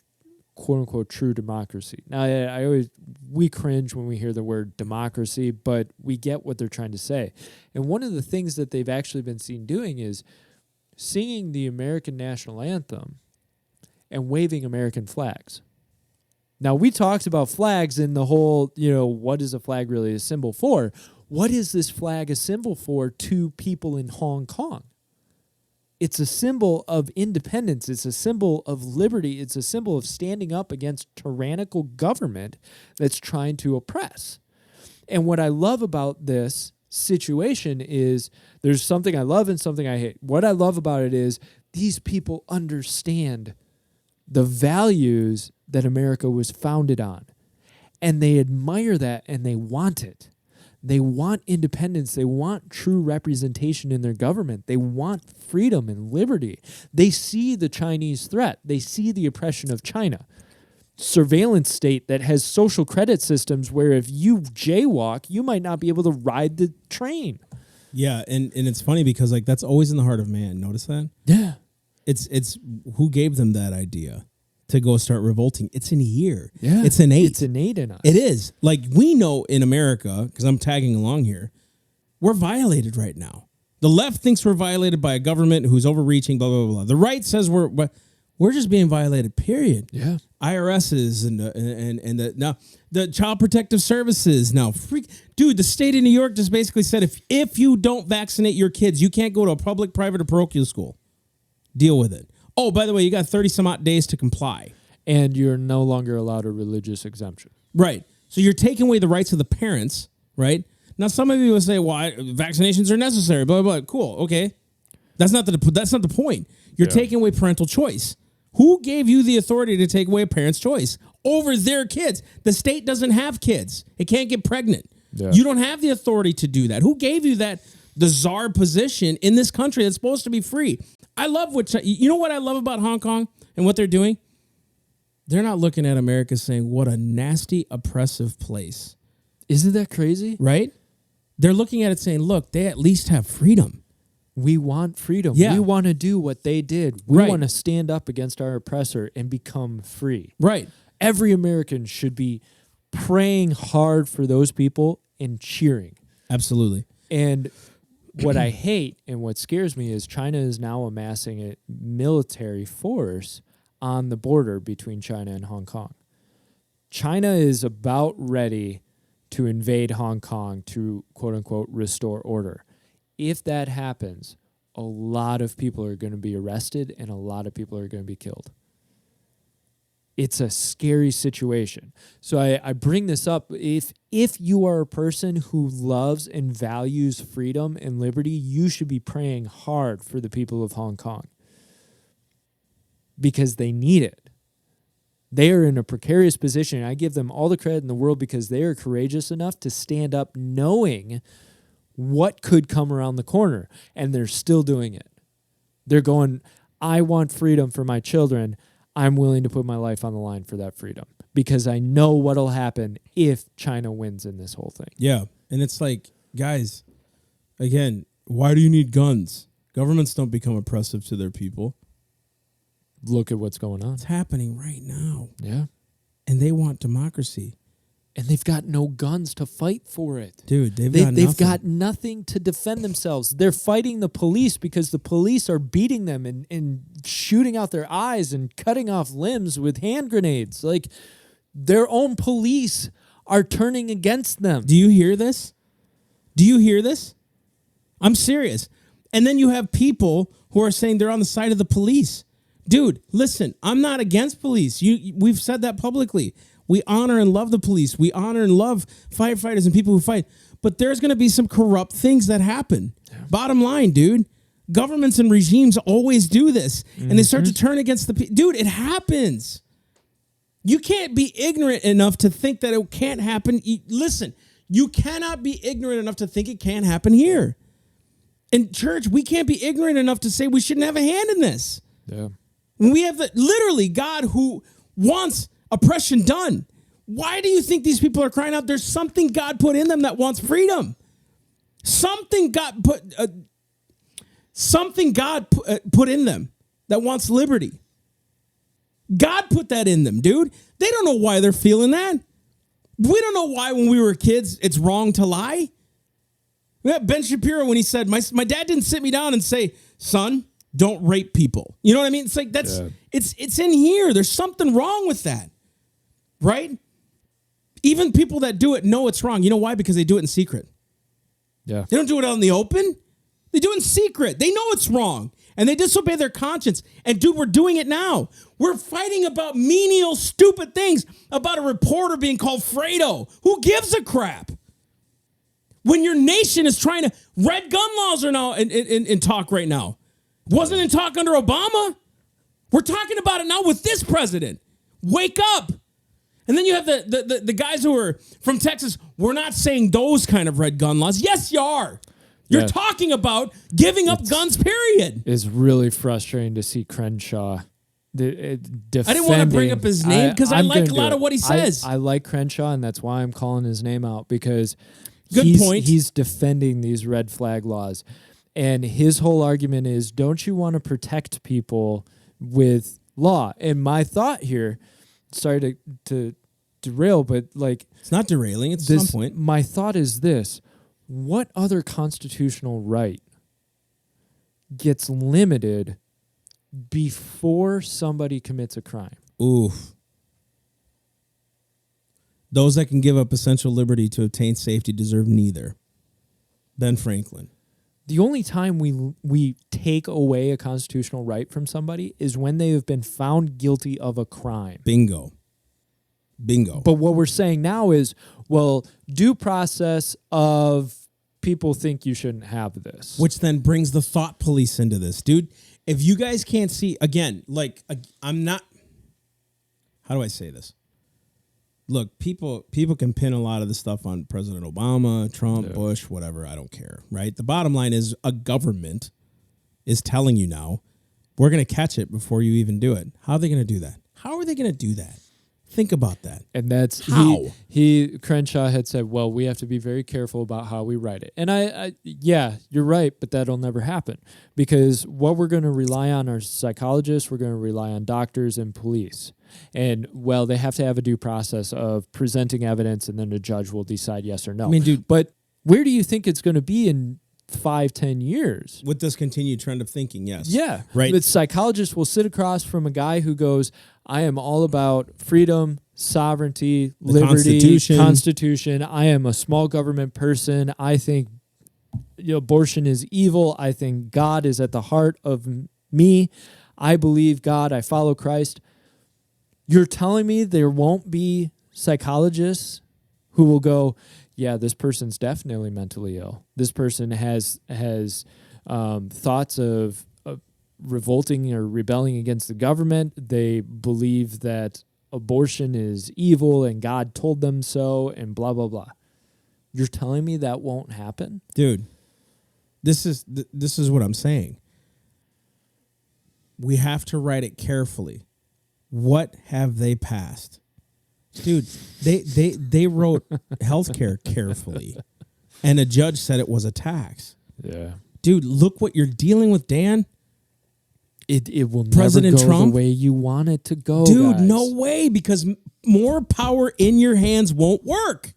quote unquote true democracy. Now, we cringe when we hear the word democracy, but we get what they're trying to say. And one of the things that they've actually been seen doing is singing the American national anthem and waving American flags. Now, we talked about flags and the whole, what is a flag really a symbol for? What is this flag a symbol for to people in Hong Kong? It's a symbol of independence. It's a symbol of liberty. It's a symbol of standing up against tyrannical government that's trying to oppress. And what I love about this situation is there's something I love and something I hate. What I love about it is these people understand the values that America was founded on. And they admire that and they want it. They want independence. They want true representation in their government. They want freedom and liberty. They see the Chinese threat. They see the oppression of China. Surveillance state that has social credit systems where if you jaywalk, you might not be able to ride the train. Yeah, and it's funny because that's always in the heart of man. Notice that? Yeah. It's who gave them that idea to go start revolting. It's innate. Yeah. It's innate. It's innate in us. It is. We know in America, because I'm tagging along here, we're violated right now. The left thinks we're violated by a government who's overreaching, blah, blah, blah. The right says we're just being violated, period. Yeah. IRSs and the Child Protective Services now. Dude, the state of New York just basically said if you don't vaccinate your kids, you can't go to a public, private, or parochial school. Deal with it. Oh, by the way, you got 30 some odd days to comply. And you're no longer allowed a religious exemption. Right. So you're taking away the rights of the parents, right? Now, some of you will say, well, vaccinations are necessary, blah, blah, blah. Cool, okay. That's not the point. You're taking away parental choice. Who gave you the authority to take away a parent's choice over their kids? The state doesn't have kids. It can't get pregnant. Yeah. You don't have the authority to do that. Who gave you that? The czar position in this country that's supposed to be free. I love you know what I love about Hong Kong and what they're doing? They're not looking at America saying, what a nasty, oppressive place. Isn't that crazy? Right? They're looking at it saying, look, they at least have freedom. We want freedom. Yeah. We want to do what they did. We want to stand up against our oppressor and become free. Right. Every American should be praying hard for those people and cheering. Absolutely. And what I hate and what scares me is China is now amassing a military force on the border between China and Hong Kong. China is about ready to invade Hong Kong to, quote unquote, restore order. If that happens, a lot of people are going to be arrested and a lot of people are going to be killed. It's a scary situation. So I bring this up. If you are a person who loves and values freedom and liberty, you should be praying hard for the people of Hong Kong because they need it. They are in a precarious position. I give them all the credit in the world because they are courageous enough to stand up knowing what could come around the corner, and they're still doing it. They're going, I want freedom for my children. I'm willing to put my life on the line for that freedom because I know what'll happen if China wins in this whole thing. Yeah. And it's like, guys, again, why do you need guns? Governments don't become oppressive to their people. Look at what's going on. It's happening right now. Yeah. And they want democracy. And they've got no guns to fight for it. Dude, they've got nothing to defend themselves. They're fighting the police because the police are beating them and shooting out their eyes and cutting off limbs with hand grenades. Like, their own police are turning against them. Do you hear this? Do you hear this? I'm serious. And then you have people who are saying they're on the side of the police. Dude, listen, I'm not against police. We've said that publicly. We honor and love the police. We honor and love firefighters and people who fight. But there's going to be some corrupt things that happen. Yeah. Bottom line, dude, Governments and regimes always do this, and they start to turn against the people. Dude, it happens. You can't be ignorant enough to think that it can't happen. Listen, you cannot be ignorant enough to think it can't happen here. In church, we can't be ignorant enough to say we shouldn't have a hand in this. Yeah. When we have literally God who wants oppression done. Why do you think these people are crying out? There's something God put in them that wants freedom. Something God put in them that wants liberty. God put that in them, dude. They don't know why they're feeling that. We don't know why when we were kids it's wrong to lie. Ben Shapiro, when he said, my dad didn't sit me down and say, son, don't rape people. You know what I mean? It's like it's in here. There's something wrong with that. Right? Even people that do it know it's wrong. You know why? Because they do it in secret. Yeah. They don't do it out in the open. They do it in secret. They know it's wrong. And they disobey their conscience. And dude, we're doing it now. We're fighting about menial, stupid things, about a reporter being called Fredo. Who gives a crap? When your nation is trying to, red gun laws are now in talk right now. Wasn't in talk under Obama. We're talking about it now with this president. Wake up. And then you have the guys who are from Texas. We're not saying those kind of red gun laws. Yes, you are. You're talking about giving up guns, period. It's really frustrating to see Crenshaw defending. I didn't want to bring up his name because I like a lot of what he says. I like Crenshaw, and that's why I'm calling his name out, because Good point. He's defending these red flag laws. And his whole argument is, don't you want to protect people with law? And my thought here, sorry to derail, but like... It's not derailing, it's some point. My thought is this: what other constitutional right gets limited before somebody commits a crime? Oof. Those that can give up essential liberty to obtain safety deserve neither. Ben Franklin. The only time we take away a constitutional right from somebody is when they have been found guilty of a crime. Bingo. But what we're saying now is, well, due process of people think you shouldn't have this. Which then brings the thought police into this. Dude, if you guys can't see, again, like, I'm not, how do I say this? Look, people can pin a lot of the stuff on President Obama, Trump, Bush, whatever. I don't care, right? The bottom line is a government is telling you now, we're going to catch it before you even do it. How are they going to do that? How are they going to do that? Think about that. And that's how Crenshaw had said, well, we have to be very careful about how we write it. And I yeah, you're right, but that'll never happen, because what we're going to rely on are psychologists, we're going to rely on doctors and police. And, well, they have to have a due process of presenting evidence, and then the judge will decide yes or no. I mean, dude, but where do you think it's going to be in 5-10 years? With this continued trend of thinking, yes. Yeah. Right. The psychologist will sit across from a guy who goes, I am all about freedom, sovereignty, liberty, Constitution. I am a small government person. I think abortion is evil. I think God is at the heart of me. I believe God. I follow Christ. You're telling me there won't be psychologists who will go, yeah, this person's definitely mentally ill. This person has thoughts of revolting or rebelling against the government. They believe that abortion is evil and God told them so, and blah, blah, blah. You're telling me that won't happen? Dude, this is what I'm saying. We have to write it carefully. What have they passed? Dude, they wrote healthcare carefully, and a judge said it was a tax. Yeah. Dude, look what you're dealing with, Dan. It will President never go Trump, the way you want it to go, dude, guys. no way, because more power in your hands won't work.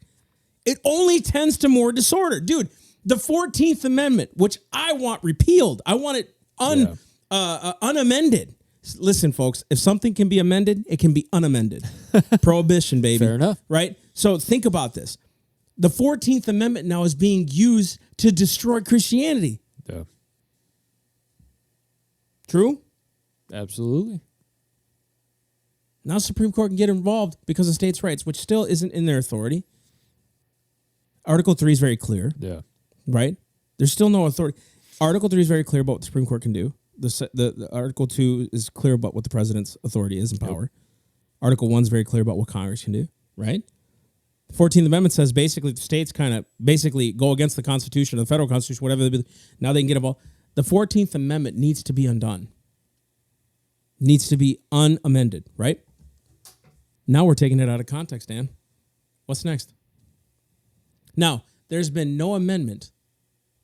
It only tends to more disorder. Dude, the 14th Amendment, which I want repealed, I want it unamended. Listen, folks, if something can be amended, it can be unamended. Prohibition, baby. Fair enough. Right? So think about this. The 14th Amendment now is being used to destroy Christianity. Yeah. True? Absolutely. Now Supreme Court can get involved because of states' rights, which still isn't in their authority. Article 3 is very clear. Yeah. Right? There's still no authority. Article 3 is very clear about what the Supreme Court can do. The Article 2 is clear about what the president's authority is and power. Yep. Article 1 is very clear about what Congress can do, right? The 14th Amendment says basically the states kind of basically go against the Constitution, the federal Constitution, whatever. Now they can get involved. The 14th Amendment needs to be undone. Needs to be unamended, right? Now we're taking it out of context, Dan. What's next? Now, there's been no amendment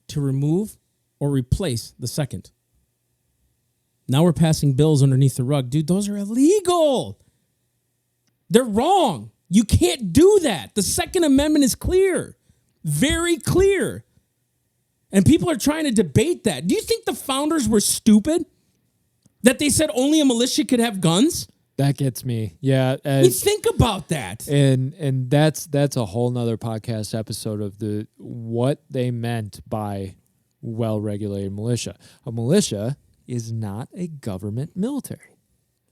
to remove or replace the second. Now we're passing bills underneath the rug. Dude, those are illegal. They're wrong. You can't do that. The Second Amendment is clear. Very clear. And people are trying to debate that. Do you think the founders were stupid? That they said only a militia could have guns? That gets me. Yeah. Think about that. And that's a whole nother podcast episode of what they meant by well-regulated militia. A militia is not a government military.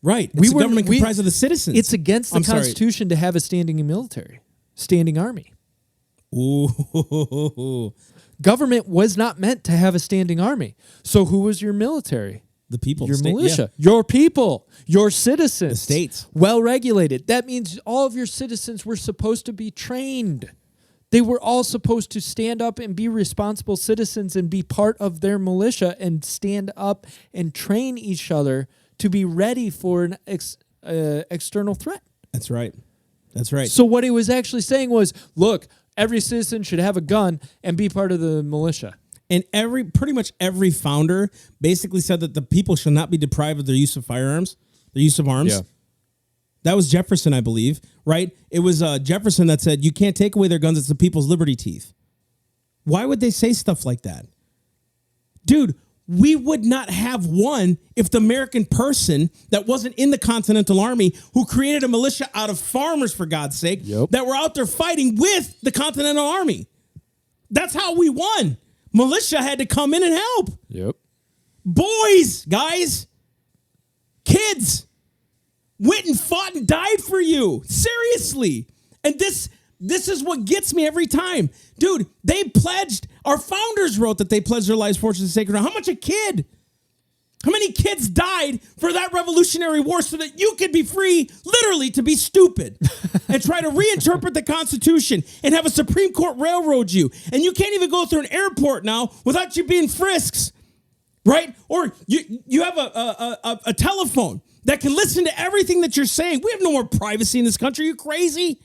Right. It's a government comprised of the citizens. It's against the Constitution to have a standing military, standing army. Ooh. Government was not meant to have a standing army. So who was your military? The people. Your militia. Yeah. Your people. Your citizens. The states. Well-regulated. That means all of your citizens were supposed to be trained. They were all supposed to stand up and be responsible citizens and be part of their militia and stand up and train each other to be ready for an external threat. That's right. That's right. So what he was actually saying was, look, every citizen should have a gun and be part of the militia. And pretty much every founder basically said that the people shall not be deprived of their use of firearms, their use of arms. Yeah. That was Jefferson, I believe, right? It was Jefferson that said, you can't take away their guns. It's the people's liberty teeth. Why would they say stuff like that? Dude, we would not have one if the American person that wasn't in the Continental Army, who created a militia out of farmers, for God's sake, that were out there fighting with the Continental Army. That's how we won. Militia had to come in and help. Yep. Boys, guys, kids went and fought and died for you. Seriously. And this is what gets me every time. Dude, they pledged, our founders wrote that they pledged their lives, fortunes, and sacred. How much a kid? How many kids died for that Revolutionary War so that you could be free, literally, to be stupid and try to reinterpret the Constitution and have a Supreme Court railroad you? And you can't even go through an airport now without you being frisks, right? Or you have a telephone that can listen to everything that you're saying. We have no more privacy in this country. Are you crazy?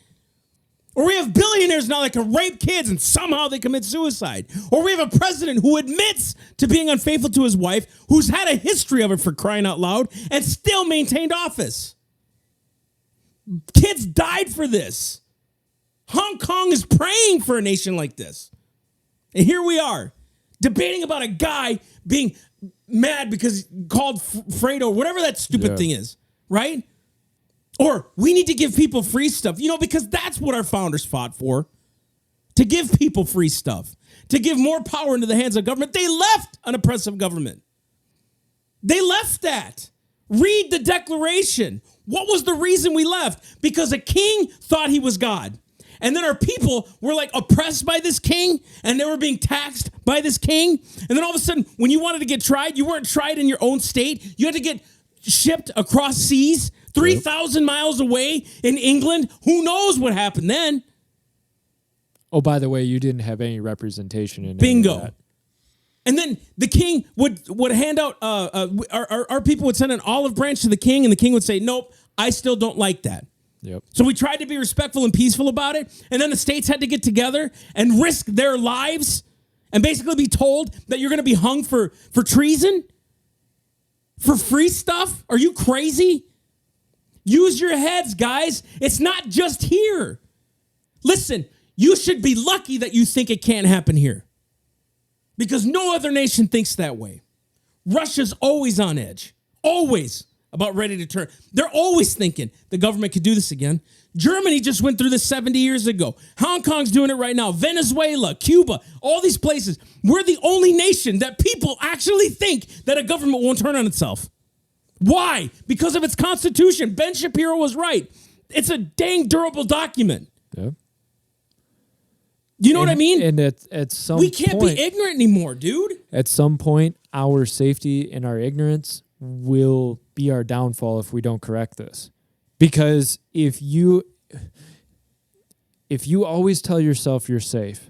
Or we have billionaires now that can rape kids and somehow they commit suicide. Or we have a president who admits to being unfaithful to his wife, who's had a history of it, for crying out loud, and still maintained office. Kids died for this. Hong Kong is praying for a nation like this. And here we are, debating about a guy being mad because called Fredo, whatever that stupid thing is, right? Or we need to give people free stuff, because that's what our founders fought for. To give people free stuff, to give more power into the hands of government. They left an oppressive government. They left that. Read the Declaration. What was the reason we left? Because a king thought he was God. And then our people were oppressed by this king, and they were being taxed by this king. And then all of a sudden, when you wanted to get tried, you weren't tried in your own state. You had to get shipped across seas, 3,000 miles away in England. Who knows what happened then? Oh, by the way, you didn't have any representation in Bingo. Any of that. And then the king would hand out, our people would send an olive branch to the king, and the king would say, nope, I still don't like that. Yep. So we tried to be respectful and peaceful about it, and then the states had to get together and risk their lives and basically be told that you're going to be hung for treason? For free stuff? Are you crazy? Use your heads, guys. It's not just here. Listen, you should be lucky that you think it can't happen here, because no other nation thinks that way. Russia's always on edge, always about ready to turn. They're always thinking the government could do this again. Germany just went through this 70 years ago. Hong Kong's doing it right now. Venezuela, Cuba, all these places. We're the only nation that people actually think that a government won't turn on itself. Why? Because of its constitution. Ben Shapiro was right. It's a dang durable document. Yeah. You know what I mean? And at some we can't point, be ignorant anymore, dude. At some point, our safety and our ignorance will be our downfall if we don't correct this. Because if you always tell yourself you're safe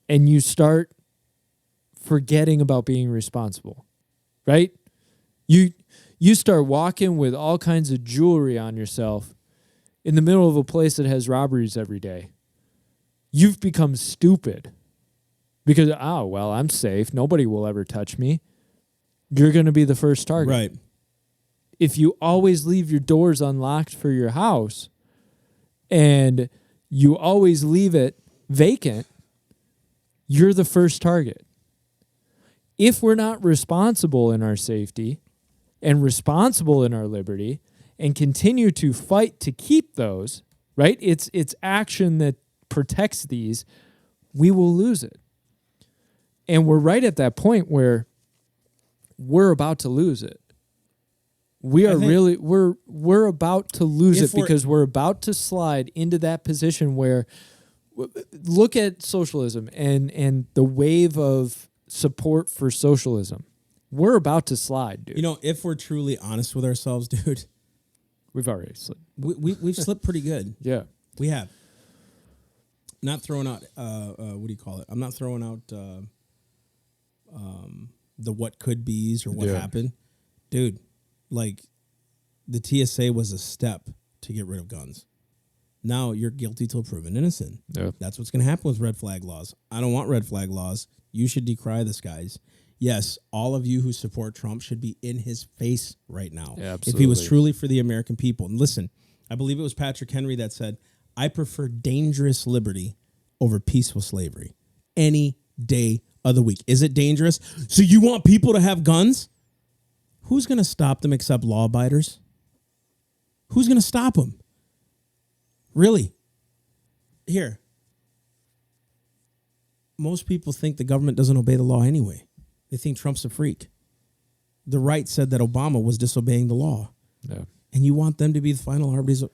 and you start forgetting about being responsible, right? You start walking with all kinds of jewelry on yourself in the middle of a place that has robberies every day. You've become stupid because, I'm safe. Nobody will ever touch me. You're going to be the first target. Right. If you always leave your doors unlocked for your house and you always leave it vacant, you're the first target. If we're not responsible in our safety and responsible in our liberty and continue to fight to keep those, right? It's action that protects these, we will lose it. And we're right at that point where we're about to lose it. We're about to lose it because we're about to slide into that position where look at socialism and the wave of support for socialism. We're about to slide, dude. You know, if we're truly honest with ourselves, dude, we've already slipped. We've slipped pretty good. Yeah, we have. Not throwing out what do you call it? I'm not throwing out the what could be's or what happened, dude. Like the TSA was a step to get rid of guns. Now you're guilty till proven innocent. Yep. That's what's going to happen with red flag laws. I don't want red flag laws. You should decry this, guys. Yes, all of you who support Trump should be in his face right now. Yeah, if he was truly for the American people. And listen, I believe it was Patrick Henry that said, I prefer dangerous liberty over peaceful slavery any day of the week. Is it dangerous? So you want people to have guns? Who's going to stop them except law abiders? Who's going to stop them? Really? Here. Most people think the government doesn't obey the law anyway. They think Trump's a freak. The right said that Obama was disobeying the law. Yeah. And you want them to be the final arbiters.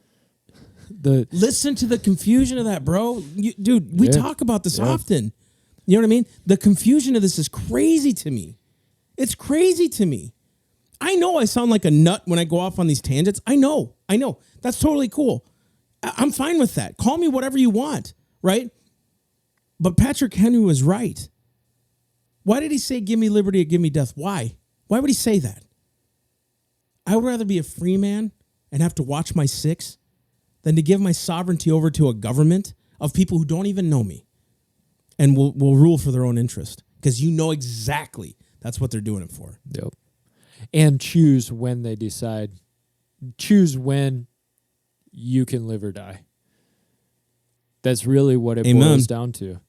Listen to the confusion of that, bro. Dude, we talk about this often. You know what I mean? The confusion of this is crazy to me. It's crazy to me. I know I sound like a nut when I go off on these tangents. I know. That's totally cool. I'm fine with that. Call me whatever you want, right? But Patrick Henry was right. Why did he say, give me liberty or give me death? Why? Why would he say that? I would rather be a free man and have to watch my six than to give my sovereignty over to a government of people who don't even know me and will rule for their own interest. Because you know exactly that's what they're doing it for. Yep. And choose when they decide. Choose when you can live or die. That's really what it boils down to.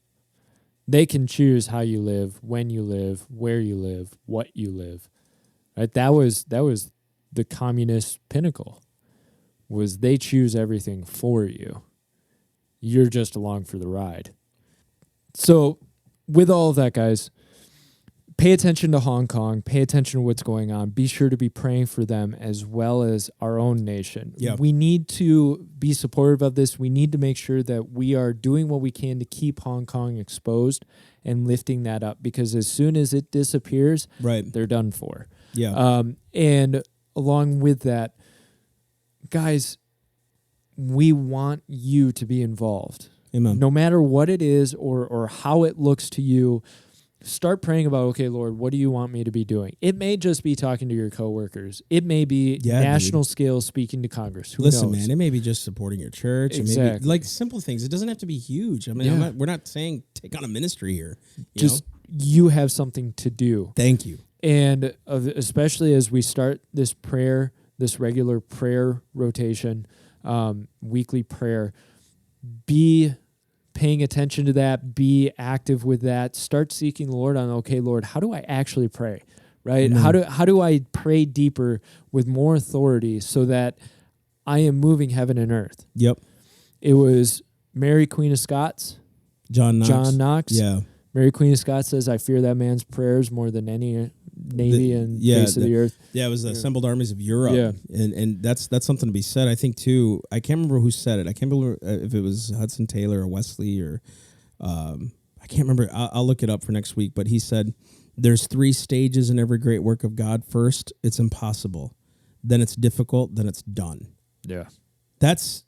They can choose how you live, when you live, where you live, what you live. Right? That was the communist pinnacle. Was they choose everything for you. You're just along for the ride. So, with all of that, guys, pay attention to Hong Kong. Pay attention to what's going on. Be sure to be praying for them as well as our own nation. Yeah. We need to be supportive of this. We need to make sure that we are doing what we can to keep Hong Kong exposed and lifting that up, because as soon as it disappears, they're done for. Yeah. And along with that, guys, we want you to be involved. Amen. No matter what it is or how it looks to you, start praying about, okay, Lord, what do you want me to be doing? It may just be talking to your coworkers. It may be national scale speaking to Congress. Who knows? Man, it may be just supporting your church. Exactly. It may be like simple things. It doesn't have to be huge. I mean, we're not saying take on a ministry here. You have something to do. Thank you. And especially as we start this prayer, this regular prayer rotation, weekly prayer, be paying attention to that, be active with that, start seeking the Lord on, okay, Lord, how do I actually pray, right? Mm-hmm. How do I pray deeper with more authority so that I am moving heaven and earth? Yep. It was Mary, Queen of Scots. John Knox. Yeah. Mary, Queen of Scots says, I fear that man's prayers more than any navy and face of the earth. Yeah, it was the assembled armies of Europe. Yeah. And that's something to be said. I think, too, I can't remember who said it. I can't remember if it was Hudson Taylor or Wesley or I can't remember. I'll look it up for next week. But he said there's 3 stages in every great work of God. First, it's impossible. Then it's difficult. Then it's done. Yeah. That's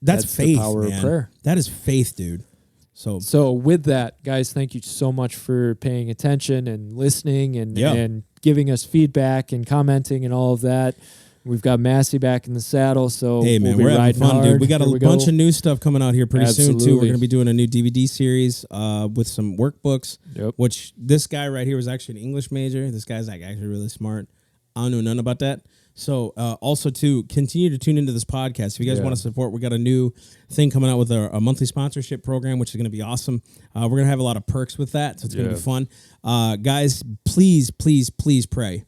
faith, the power man. of prayer. That is faith, dude. So with that, guys, thank you so much for paying attention and listening and giving us feedback and commenting and all of that. We've got Massey back in the saddle, so hey man, we'll we're having fun, hard. dude. We got a bunch of new stuff coming out here pretty soon too. We're going to be doing a new DVD series with some workbooks. Yep. Which this guy right here was actually an English major. This guy's like actually really smart. I don't know nothing about that. So also to continue to tune into this podcast. If you guys want to support, we got a new thing coming out with a monthly sponsorship program, which is going to be awesome. We're going to have a lot of perks with that, so it's going to be fun. Guys, please pray.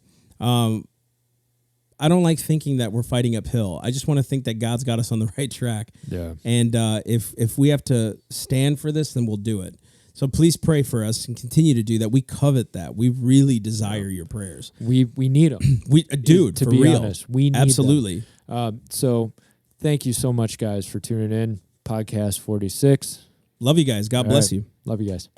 I don't like thinking that we're fighting uphill. I just want to think that God's got us on the right track. Yeah. And if we have to stand for this, then we'll do it. So please pray for us and continue to do that. We covet that. We really desire your prayers. We need them. Dude, to for be real. honest, we need absolutely. So thank you so much, guys, for tuning in. Podcast 46. Love you guys. God bless you. Love you guys.